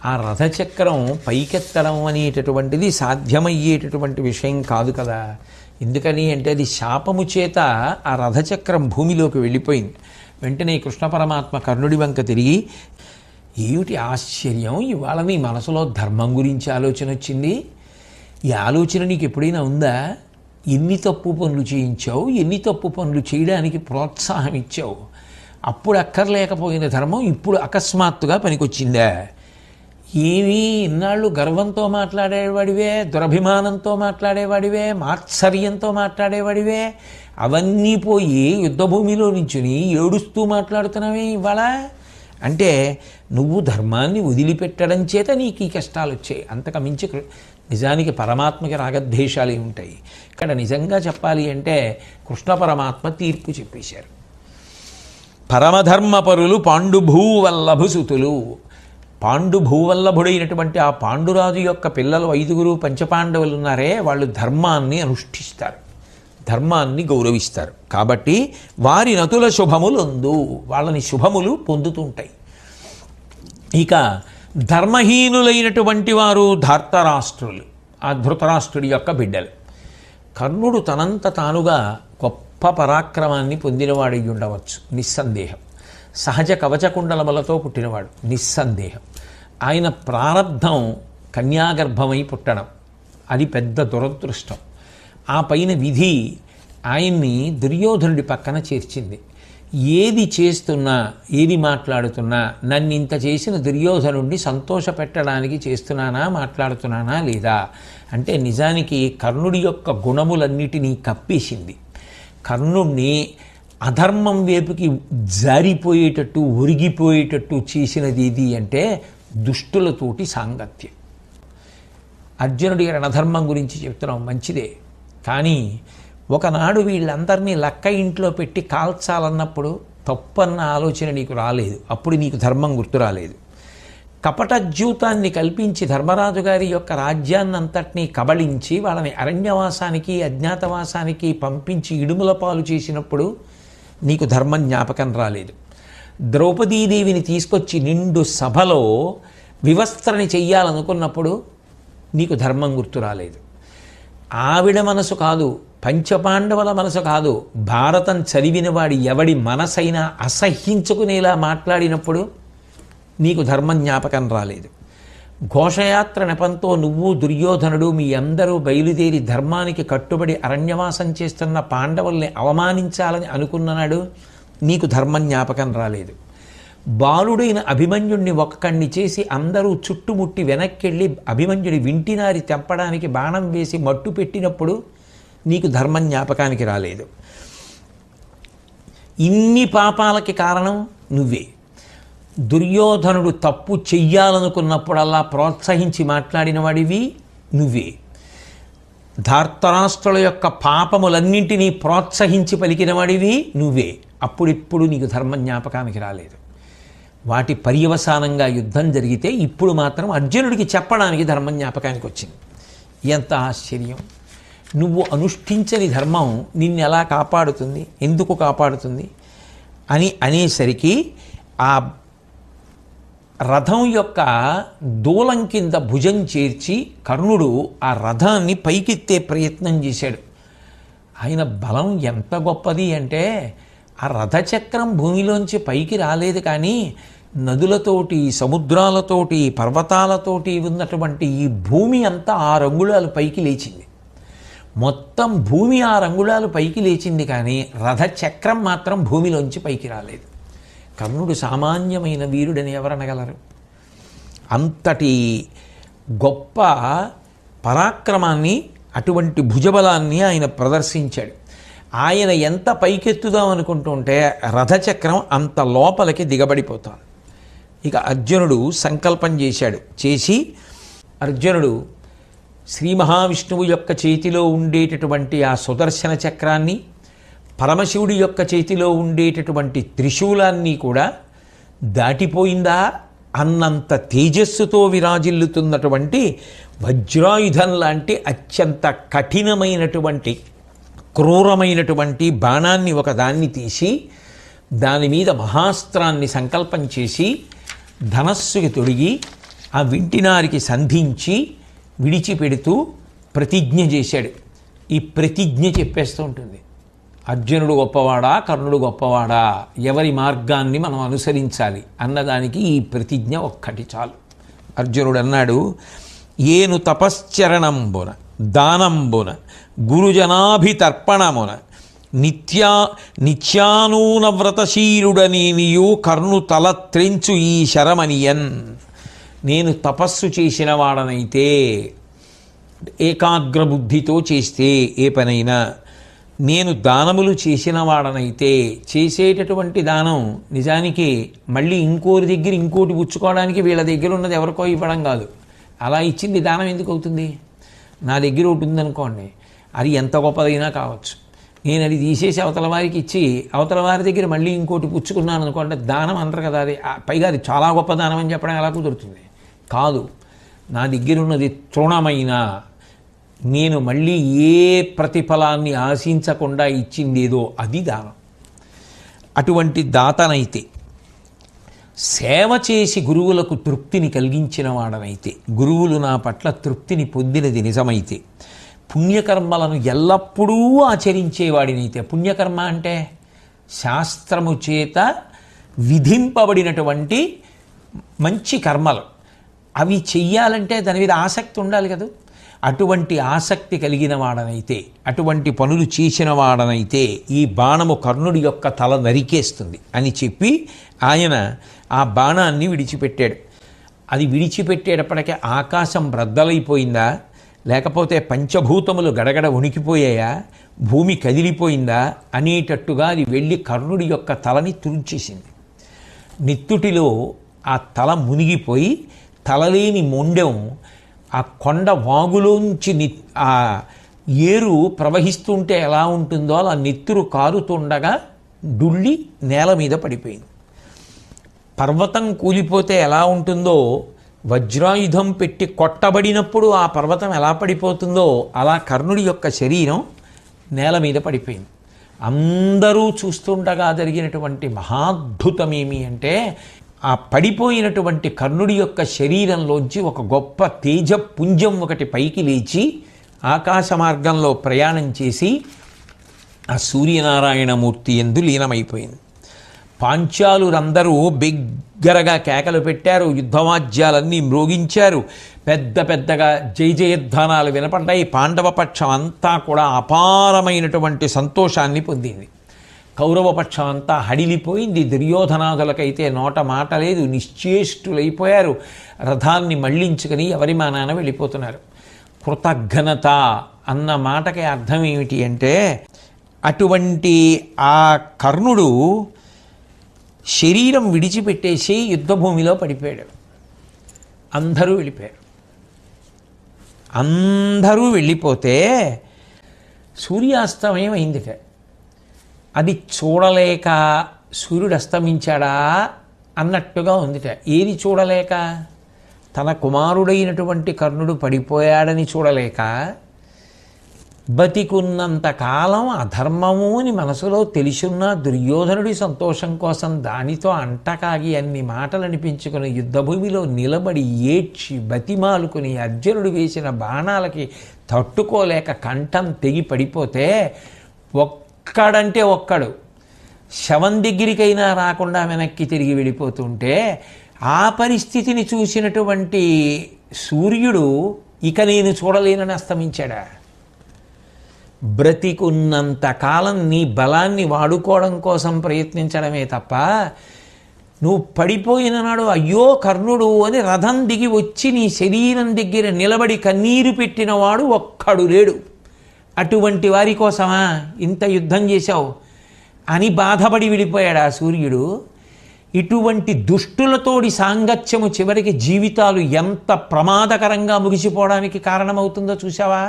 ఆ రథచక్రం పైకెత్తడం అనేటటువంటిది సాధ్యమయ్యేటటువంటి విషయం కాదు కదా. ఎందుకని అంటే అది శాపము చేత ఆ రథచక్రం భూమిలోకి వెళ్ళిపోయింది. వెంటనే కృష్ణ పరమాత్మ కర్ణుడి వంక తిరిగి, ఏమిటి ఆశ్చర్యం, ఇవాళ నీ మనసులో ధర్మం గురించి ఆలోచన వచ్చింది? ఈ ఆలోచన నీకు ఎప్పుడైనా ఉందా? ఎన్ని తప్పు పనులు చేయించావు, ఎన్ని తప్పు పనులు చేయడానికి ప్రోత్సాహం ఇచ్చావు. అప్పుడు అక్కర్లేకపోయిన ధర్మం ఇప్పుడు అకస్మాత్తుగా పనికొచ్చిందా? ఏమీ ఇన్నాళ్ళు గర్వంతో మాట్లాడేవాడివే, దురభిమానంతో మాట్లాడేవాడివే, మాత్సర్యంతో మాట్లాడేవాడివే, అవన్నీ పోయి యుద్ధభూమిలో నించుని ఏడుస్తూ మాట్లాడుతున్నావే ఇవాళ. అంటే నువ్వు ధర్మాన్ని వదిలిపెట్టడం చేత నీకు ఈ కష్టాలు వచ్చాయి. అంతకు మించి నిజానికి పరమాత్మకి రాగద్వేషాలు ఉంటాయి. ఇక్కడ నిజంగా చెప్పాలి అంటే కృష్ణ పరమాత్మ తీర్పు చెప్పేశారు. పరమధర్మపరులు పాండుభూవల్లభు సుతులు. పాండుభూవల్లభుడైనటువంటి ఆ పాండురాజు యొక్క పిల్లలు 5 పంచపాండవులు ఉన్నారే, వాళ్ళు ధర్మాన్ని అనుష్ఠిస్తారు, ధర్మాన్ని గౌరవిస్తారు. కాబట్టి వారి నతుల శుభములందు, వాళ్ళని శుభములు పొందుతుంటాయి. ఇక ధర్మహీనులైనటువంటి వారు ధార్తరాష్ట్రులు, ఆ ధృతరాష్ట్రుడి యొక్క బిడ్డలు. కర్ణుడు తనంత తానుగా గొప్ప పరాక్రమాన్ని పొందినవాడై ఉండవచ్చు, నిస్సందేహం. సహజ కవచకుండలములతో పుట్టినవాడు, నిస్సందేహం. ఆయన ప్రారబ్ధం కన్యాగర్భమై పుట్టడం, అది పెద్ద దురదృష్టం. ఆ పైన విధి ఆయన్ని దుర్యోధనుడి పక్కన చేర్చింది. ఏది చేస్తున్నా, ఏది మాట్లాడుతున్నా నన్ను ఇంత చేసిన దుర్యోధనుడిని సంతోషపెట్టడానికి చేస్తున్నానా, మాట్లాడుతున్నానా లేదా అంటే నిజానికి కర్ణుడి యొక్క గుణములన్నిటినీ కప్పేసింది. కర్ణుడిని అధర్మం వైపుకి జారిపోయేటట్టు, ఒరిగిపోయేటట్టు చేసినది ఏది అంటే దుష్టులతోటి సాంగత్యం. అర్జునుడి రణధర్మం గురించి చెప్తున్నాం, మంచిదే. కానీ ఒకనాడు వీళ్ళందరినీ లక్క ఇంట్లో పెట్టి కాల్చాలన్నప్పుడు తప్పన్న ఆలోచన నీకు రాలేదు, అప్పుడు నీకు ధర్మం గుర్తు రాలేదు. కపటజ్యూతాన్ని కల్పించి ధర్మరాజు గారి యొక్క రాజ్యాన్నంతటినీ కబళించి వాళ్ళని అరణ్యవాసానికి, అజ్ఞాతవాసానికి పంపించి ఇడుముల పాలు చేసినప్పుడు నీకు ధర్మం జ్ఞాపకం రాలేదు. ద్రౌపదీదేవిని తీసుకొచ్చి నిండు సభలో వివస్త్రని చెయ్యాలనుకున్నప్పుడు నీకు ధర్మం గుర్తు రాలేదు. ఆవిడ మనసు కాదు, పంచపాండవుల మనసు కాదు, భారతం చదివిన వాడి ఎవడి మనసైనా అసహ్యించుకునేలా మాట్లాడినప్పుడు నీకు ధర్మం జ్ఞాపకం రాలేదు. ఘోషయాత్ర నెపంతో నువ్వు దుర్యోధనుడు మీ అందరూ బయలుదేరి ధర్మానికి కట్టుబడి అరణ్యవాసం చేస్తున్న పాండవుల్ని అవమానించాలని అనుకున్నాడు, నీకు ధర్మం జ్ఞాపకం రాలేదు. బాలుడైన అభిమన్యుడిని ఒక్కడిని చేసి అందరూ చుట్టుముట్టి వెనక్కెళ్ళి అభిమన్యుడి వింటినారి తెంపడానికి బాణం వేసి మట్టు పెట్టినప్పుడు నీకు ధర్మం జ్ఞాపకానికి రాలేదు. ఇన్ని పాపాలకి కారణం నువ్వే. దుర్యోధనుడు తప్పు చెయ్యాలనుకున్నప్పుడల్లా ప్రోత్సహించి మాట్లాడిన వాడివి నువ్వే. ధార్తరాష్ట్రుల యొక్క పాపములన్నింటినీ ప్రోత్సహించి పలికిన వాడివి నువ్వే. అప్పుడిప్పుడు నీకు ధర్మ జ్ఞాపకానికి రాలేదు. వాటి పర్యవసానంగా యుద్ధం జరిగితే ఇప్పుడు మాత్రం అర్జునుడికి చెప్పడానికి ధర్మ జ్ఞాపకానికి వచ్చింది. ఎంత ఆశ్చర్యం! నువ్వు అనుష్ఠించని ధర్మం నిన్ను ఎలా కాపాడుతుంది, ఎందుకు కాపాడుతుంది అని అనేసరికి ఆ రథం యొక్క దూలం కింద భుజం చేర్చి కర్ణుడు ఆ రథాన్ని పైకెత్తే ప్రయత్నం చేశాడు. ఆయన బలం ఎంత గొప్పది అంటే ఆ రథచక్రం భూమిలోంచి పైకి రాలేదు, కానీ నదులతోటి, సముద్రాలతోటి, పర్వతాలతోటి ఉన్నటువంటి ఈ భూమి అంతా 6 అంగుళాలు పైకి లేచింది. మొత్తం భూమి 6 అంగుళాలు పైకి లేచింది, కానీ రథచక్రం మాత్రం భూమిలోంచి పైకి రాలేదు. కర్ణుడు సామాన్యమైన వీరుడని ఎవరనగలరు? అంతటి గొప్ప పరాక్రమాన్ని, అటువంటి భుజబలాన్ని ఆయన ప్రదర్శించాడు. ఆయన ఎంత పైకెత్తుదాం అనుకుంటుంటే రథచక్రం అంత లోపలికి దిగబడిపోతాడు. ఇక అర్జునుడు సంకల్పం చేశాడు. చేసి అర్జునుడు శ్రీ మహావిష్ణువు యొక్క చేతిలో ఉండేటటువంటి ఆ సుదర్శన చక్రాన్ని, పరమశివుడి యొక్క చేతిలో ఉండేటటువంటి త్రిశూలాన్ని కూడా దాటిపోయిందా అన్నంత తేజస్సుతో విరాజిల్లుతున్నటువంటి వజ్రాయుధం లాంటి అత్యంత కఠినమైనటువంటి క్రూరమైనటువంటి బాణాన్ని ఒకదాన్ని తీసి దాని మీద మహాస్త్రాన్ని సంకల్పం చేసి ధనస్సుకి తొడిగి ఆ వింటినారికి సంధించి విడిచిపెడుతూ ప్రతిజ్ఞ చేశాడు. ఈ ప్రతిజ్ఞ చెప్పేస్తూ ఉంటుంది, అర్జునుడు గొప్పవాడా, కర్ణుడు గొప్పవాడా, ఎవరి మార్గాన్ని మనం అనుసరించాలి అన్నదానికి ఈ ప్రతిజ్ఞ ఒక్కటి చాలు. అర్జునుడు అన్నాడు, ఏను తపశ్చరణంబున దానంబున గురుజనాభితర్పణమున నిత్యానూన వ్రతశీలుడనేనియు కర్ణు తల త్రెంచు ఈ శరమనియన్. నేను తపస్సు చేసిన వాడనైతే, ఏకాగ్ర బుద్ధితో చేస్తే ఏ పనైనా, నేను దానములు చేసిన వాడనైతే, చేసేటటువంటి దానం నిజానికి మళ్ళీ ఇంకోరి దగ్గర ఇంకోటి పుచ్చుకోవడానికి వీళ్ళ దగ్గర ఉన్నది ఎవరికో ఇవ్వడం కాదు. అలా ఇచ్చింది దానం ఎందుకు అవుతుంది? నా దగ్గర ఒకటి ఉందనుకోండి, అది ఎంత గొప్పదైనా కావచ్చు, నేను అది తీసేసి అవతల వారికి ఇచ్చి అవతల వారి దగ్గర మళ్ళీ ఇంకోటి పుచ్చుకున్నాను అనుకోండి, దానం అంటారు కదా, అది పైగా అది చాలా గొప్ప దానం అని చెప్పడం ఎలా కుదురుతుంది? కాదు, నా దగ్గర ఉన్నది తృణమైన, నేను మళ్ళీ ఏ ప్రతిఫలాన్ని ఆశించకుండా ఇచ్చిందేదో అది దానం. అటువంటి దాతనైతే, సేవ చేసి గురువులకు తృప్తిని కలిగించిన వాడనైతే, గురువులు నా పట్ల తృప్తిని పొందినది నిజమైతే, పుణ్యకర్మలను ఎల్లప్పుడూ ఆచరించేవాడినైతే, పుణ్యకర్మ అంటే శాస్త్రము చేత విధింపబడినటువంటి మంచి కర్మలు, అవి చెయ్యాలంటే దాని మీద ఆసక్తి ఉండాలి కదా. అటువంటి ఆసక్తి కలిగిన వాడనైతే, అటువంటి పనులు చేసిన వాడనైతే ఈ బాణము కర్ణుడి యొక్క తల నరికేస్తుంది అని చెప్పి ఆయన ఆ బాణాన్ని విడిచిపెట్టాడు. అది విడిచిపెట్టేటప్పటికే ఆకాశం బ్రద్దలైపోయిందా, లేకపోతే పంచభూతములు గడగడ వణికిపోయాయా, భూమి కదిలిపోయిందా అనేటట్టుగా అది వెళ్ళి కర్ణుడి యొక్క తలని తుడిచేసింది. నిత్తుటిలో ఆ తల మునిగిపోయి తలలేని మొండెం ఆ కొండ వాగులోంచి ఆ ఏరు ప్రవహిస్తుంటే ఎలా ఉంటుందో అలా నెత్తురు కారుతుండగా డుళ్ళి నేల మీద పడిపోయింది. పర్వతం కూలిపోతే ఎలా ఉంటుందో, వజ్రాయుధం పెట్టి కొట్టబడినప్పుడు ఆ పర్వతం ఎలా పడిపోతుందో అలా కర్ణుడి యొక్క శరీరం నేల మీద పడిపోయింది. అందరూ చూస్తుండగా జరిగినటువంటి మహాద్భుతమేమి అంటే, ఆ పడిపోయినటువంటి కర్ణుడి యొక్క శరీరంలోంచి ఒక గొప్ప తేజపుంజం ఒకటి పైకి లేచి ఆకాశ మార్గంలో ప్రయాణం చేసి ఆ సూర్యనారాయణమూర్తి యందు లీనమైపోయింది. పాంచాలురందరూ బిగ్గరగా కేకలు పెట్టారు, యుద్ధవాద్యాలన్నీ మ్రోగించారు, పెద్ద పెద్దగా జయ జయధ్వానాలు వినపడ్డాయి. పాండవ పక్షం అంతా కూడా అపారమైనటువంటి సంతోషాన్ని పొందింది. కౌరవపక్షం అంతా హడిలిపోయింది. దుర్యోధనాదులకైతే నోట మాట లేదు, నిశ్చేష్టులైపోయారు. రథాన్ని మళ్లించుకొని ఎవరి మానాన వెళ్ళిపోతున్నారు. కృతఘ్నత అన్న మాటకి అర్థం ఏమిటి అంటే, అటువంటి ఆ కర్ణుడు శరీరం విడిచిపెట్టేసి యుద్ధభూమిలో పడిపోయాడు. అందరూ వెళ్ళిపోయారు. అందరూ వెళ్ళిపోతే సూర్యాస్తమయం అయిందిట. అది చూడలేక సూర్యుడు అస్తమించాడా అన్నట్టుగా ఉందిట. ఏది చూడలేక? తన కుమారుడైనటువంటి కర్ణుడు పడిపోయాడని చూడలేక, బతికున్నంత కాలం అధర్మము అని మనసులో తెలిసున్న దుర్యోధనుడి సంతోషం కోసం దానితో అంటకాగి అన్ని మాటలు అనిపించుకుని యుద్ధభూమిలో నిలబడి ఏడ్చి బతిమాలుకుని అర్జునుడు వేసిన బాణాలకి తట్టుకోలేక కంఠం తెగి పడిపోతే, ఒక్కడంటే ఒక్కడు శవం దగ్గరికైనా రాకుండా వెనక్కి తిరిగి వెళ్ళిపోతుంటే, ఆ పరిస్థితిని చూసినటువంటి సూర్యుడు ఇక నేను చూడలేనని అస్తమించాడా? బ్రతికున్నంత కాలం నీ బలాన్ని వాడుకోవడం కోసం ప్రయత్నించడమే తప్ప నువ్వు పడిపోయిన నాడు అయ్యో కర్ణుడు అని రథం దిగి వచ్చి నీ శరీరం దగ్గర నిలబడి కన్నీరు పెట్టినవాడు ఒక్కడు లేడు. అటువంటి వారి కోసమా ఇంత యుద్ధం చేశావు అని బాధపడి విడిపోయాడు ఆ సూర్యుడు. ఇటువంటి దుష్టులతోడి సాంగత్యము చివరికి జీవితాలు ఎంత ప్రమాదకరంగా ముగిసిపోవడానికి కారణమవుతుందో చూసావా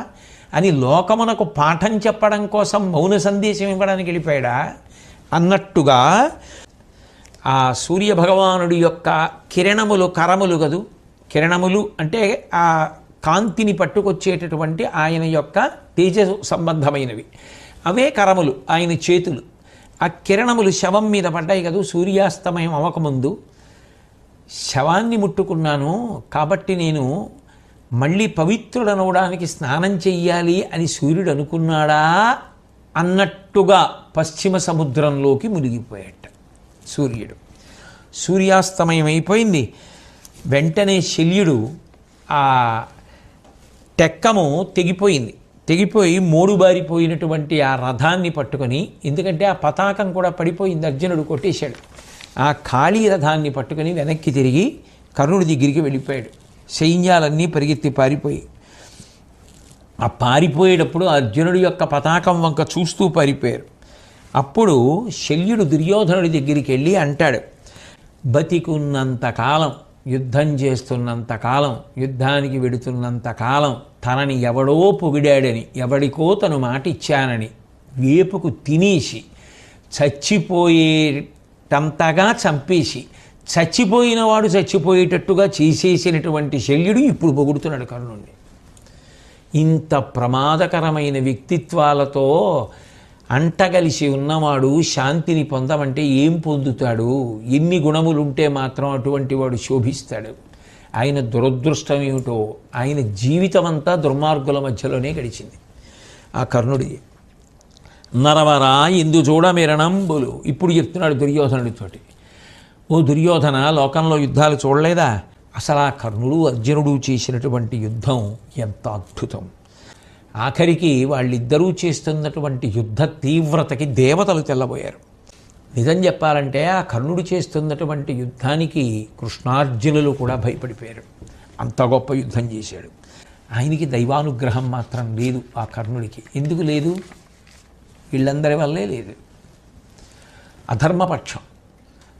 అని లోకమునకు పాఠం చెప్పడం కోసం మౌన సందేశం ఇవ్వడానికి వెళ్ళిపోయాడా అన్నట్టుగా ఆ సూర్య భగవానుడి యొక్క కిరణములు కరములు కదూ. కిరణములు అంటే ఆ కాంతిని పట్టుకొచ్చేటటువంటి ఆయన యొక్క తేజ సంబంధమైనవి, అవే కరములు ఆయన చేతులు. ఆ కిరణములు శవం మీద పడ్డాయి కదూ సూర్యాస్తమయం అవ్వకముందు. శవాన్ని ముట్టుకున్నాను కాబట్టి నేను మళ్ళీ పవిత్రుడనవడానికి స్నానం చెయ్యాలి అని సూర్యుడు అనుకున్నాడా అన్నట్టుగా పశ్చిమ సముద్రంలోకి మునిగిపోయాట సూర్యుడు. సూర్యాస్తమయం అయిపోయింది. వెంటనే శల్యుడు ఆ టెక్కము తెగిపోయి మోడుబారిపోయినటువంటి ఆ రథాన్ని పట్టుకొని, ఎందుకంటే ఆ పతాకం కూడా పడిపోయింది, అర్జునుడు కొట్టేశాడు. ఆ ఖాళీ రథాన్ని పట్టుకొని వెనక్కి తిరిగి కర్ణుడి దగ్గరికి వెళ్ళిపోయాడు. సైన్యాలన్నీ పరిగెత్తి పారిపోయి, ఆ పారిపోయేటప్పుడు అర్జునుడి యొక్క పతాకం వంక చూస్తూ పారిపోయారు. అప్పుడు శల్యుడు దుర్యోధనుడి దగ్గరికి వెళ్ళి అంటాడు, బతికున్నంతకాలం, యుద్ధం చేస్తున్నంతకాలం, యుద్ధానికి వెడుతున్నంతకాలం తనని ఎవడో పొగిడాడని, ఎవడికో తను మాట ఇచ్చానని వేపుకు తినేసి చచ్చిపోయేటంతగా చంపేసి చచ్చిపోయినవాడు చచ్చిపోయేటట్టుగా చేసేసినటువంటి శల్యుడు ఇప్పుడు పొగుడుతున్నాడు కర్ణుడిని. ఇంత ప్రమాదకరమైన వ్యక్తిత్వాలతో అంటగలిసి ఉన్నవాడు శాంతిని పొందమంటే ఏం పొందుతాడు? ఎన్ని గుణములుంటే మాత్రం అటువంటి వాడు శోభిస్తాడు? ఆయన దురదృష్టం ఏమిటో, ఆయన జీవితం అంతా దుర్మార్గుల మధ్యలోనే గడిచింది ఆ కర్ణుడి. నరవరా ఎందు చూడమిరణంబులు ఇప్పుడు చెప్తున్నాడు దుర్యోధనుడితోటి. ఓ దుర్యోధన, లోకంలో యుద్ధాలు చూడలేదా? అసలు ఆ కర్ణుడు అర్జునుడు చేసినటువంటి యుద్ధం ఎంత అద్భుతం. ఆఖరికి వాళ్ళిద్దరూ చేస్తున్నటువంటి యుద్ధ తీవ్రతకి దేవతలు తెల్లబోయారు. నిజం చెప్పాలంటే ఆ కర్ణుడు చేస్తున్నటువంటి యుద్ధానికి కృష్ణార్జునులు కూడా భయపడిపోయారు. అంత గొప్ప యుద్ధం చేశాడు. ఆయనకి దైవానుగ్రహం మాత్రం లేదు ఆ కర్ణుడికి. ఎందుకు లేదు? వీళ్ళందరి వల్లే లేదు. అధర్మపక్షం.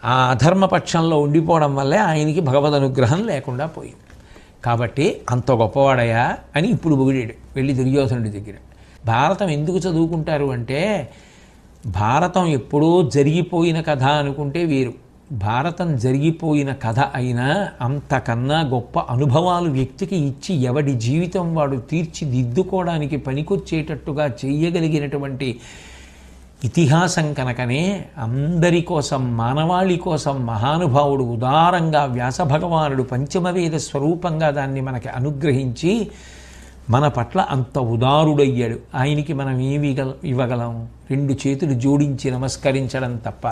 ఆ అధర్మపక్షంలో ఉండిపోవడం వల్లే ఆయనకి భగవద్ అనుగ్రహం లేకుండా పోయింది. కాబట్టి అంత గొప్పవాడయా అని ఇప్పుడు పొగిడాడు వెళ్ళి దుర్యోధనుడి దగ్గర. భారతం ఎందుకు చదువుకుంటారు అంటే, భారతం ఎప్పుడో జరిగిపోయిన కథ అనుకుంటే వేరు. భారతం జరిగిపోయిన కథ అయినా అంతకన్నా గొప్ప అనుభవాలు వ్యక్తికి ఇచ్చి ఎవడి జీవితం వాడు తీర్చిదిద్దుకోవడానికి పనికొచ్చేటట్టుగా చేయగలిగినటువంటి ఇతిహాసం కనుకనే అందరి కోసం, మానవాళి కోసం మహానుభావుడు ఉదారంగా వ్యాసభగవానుడు పంచమవేద స్వరూపంగా దాన్ని మనకి అనుగ్రహించి మన పట్ల అంత ఉదారుడయ్యాడు. ఆయనకి మనం ఏమి ఇవ్వగలం? రెండు చేతులు జోడించి నమస్కరించడం తప్ప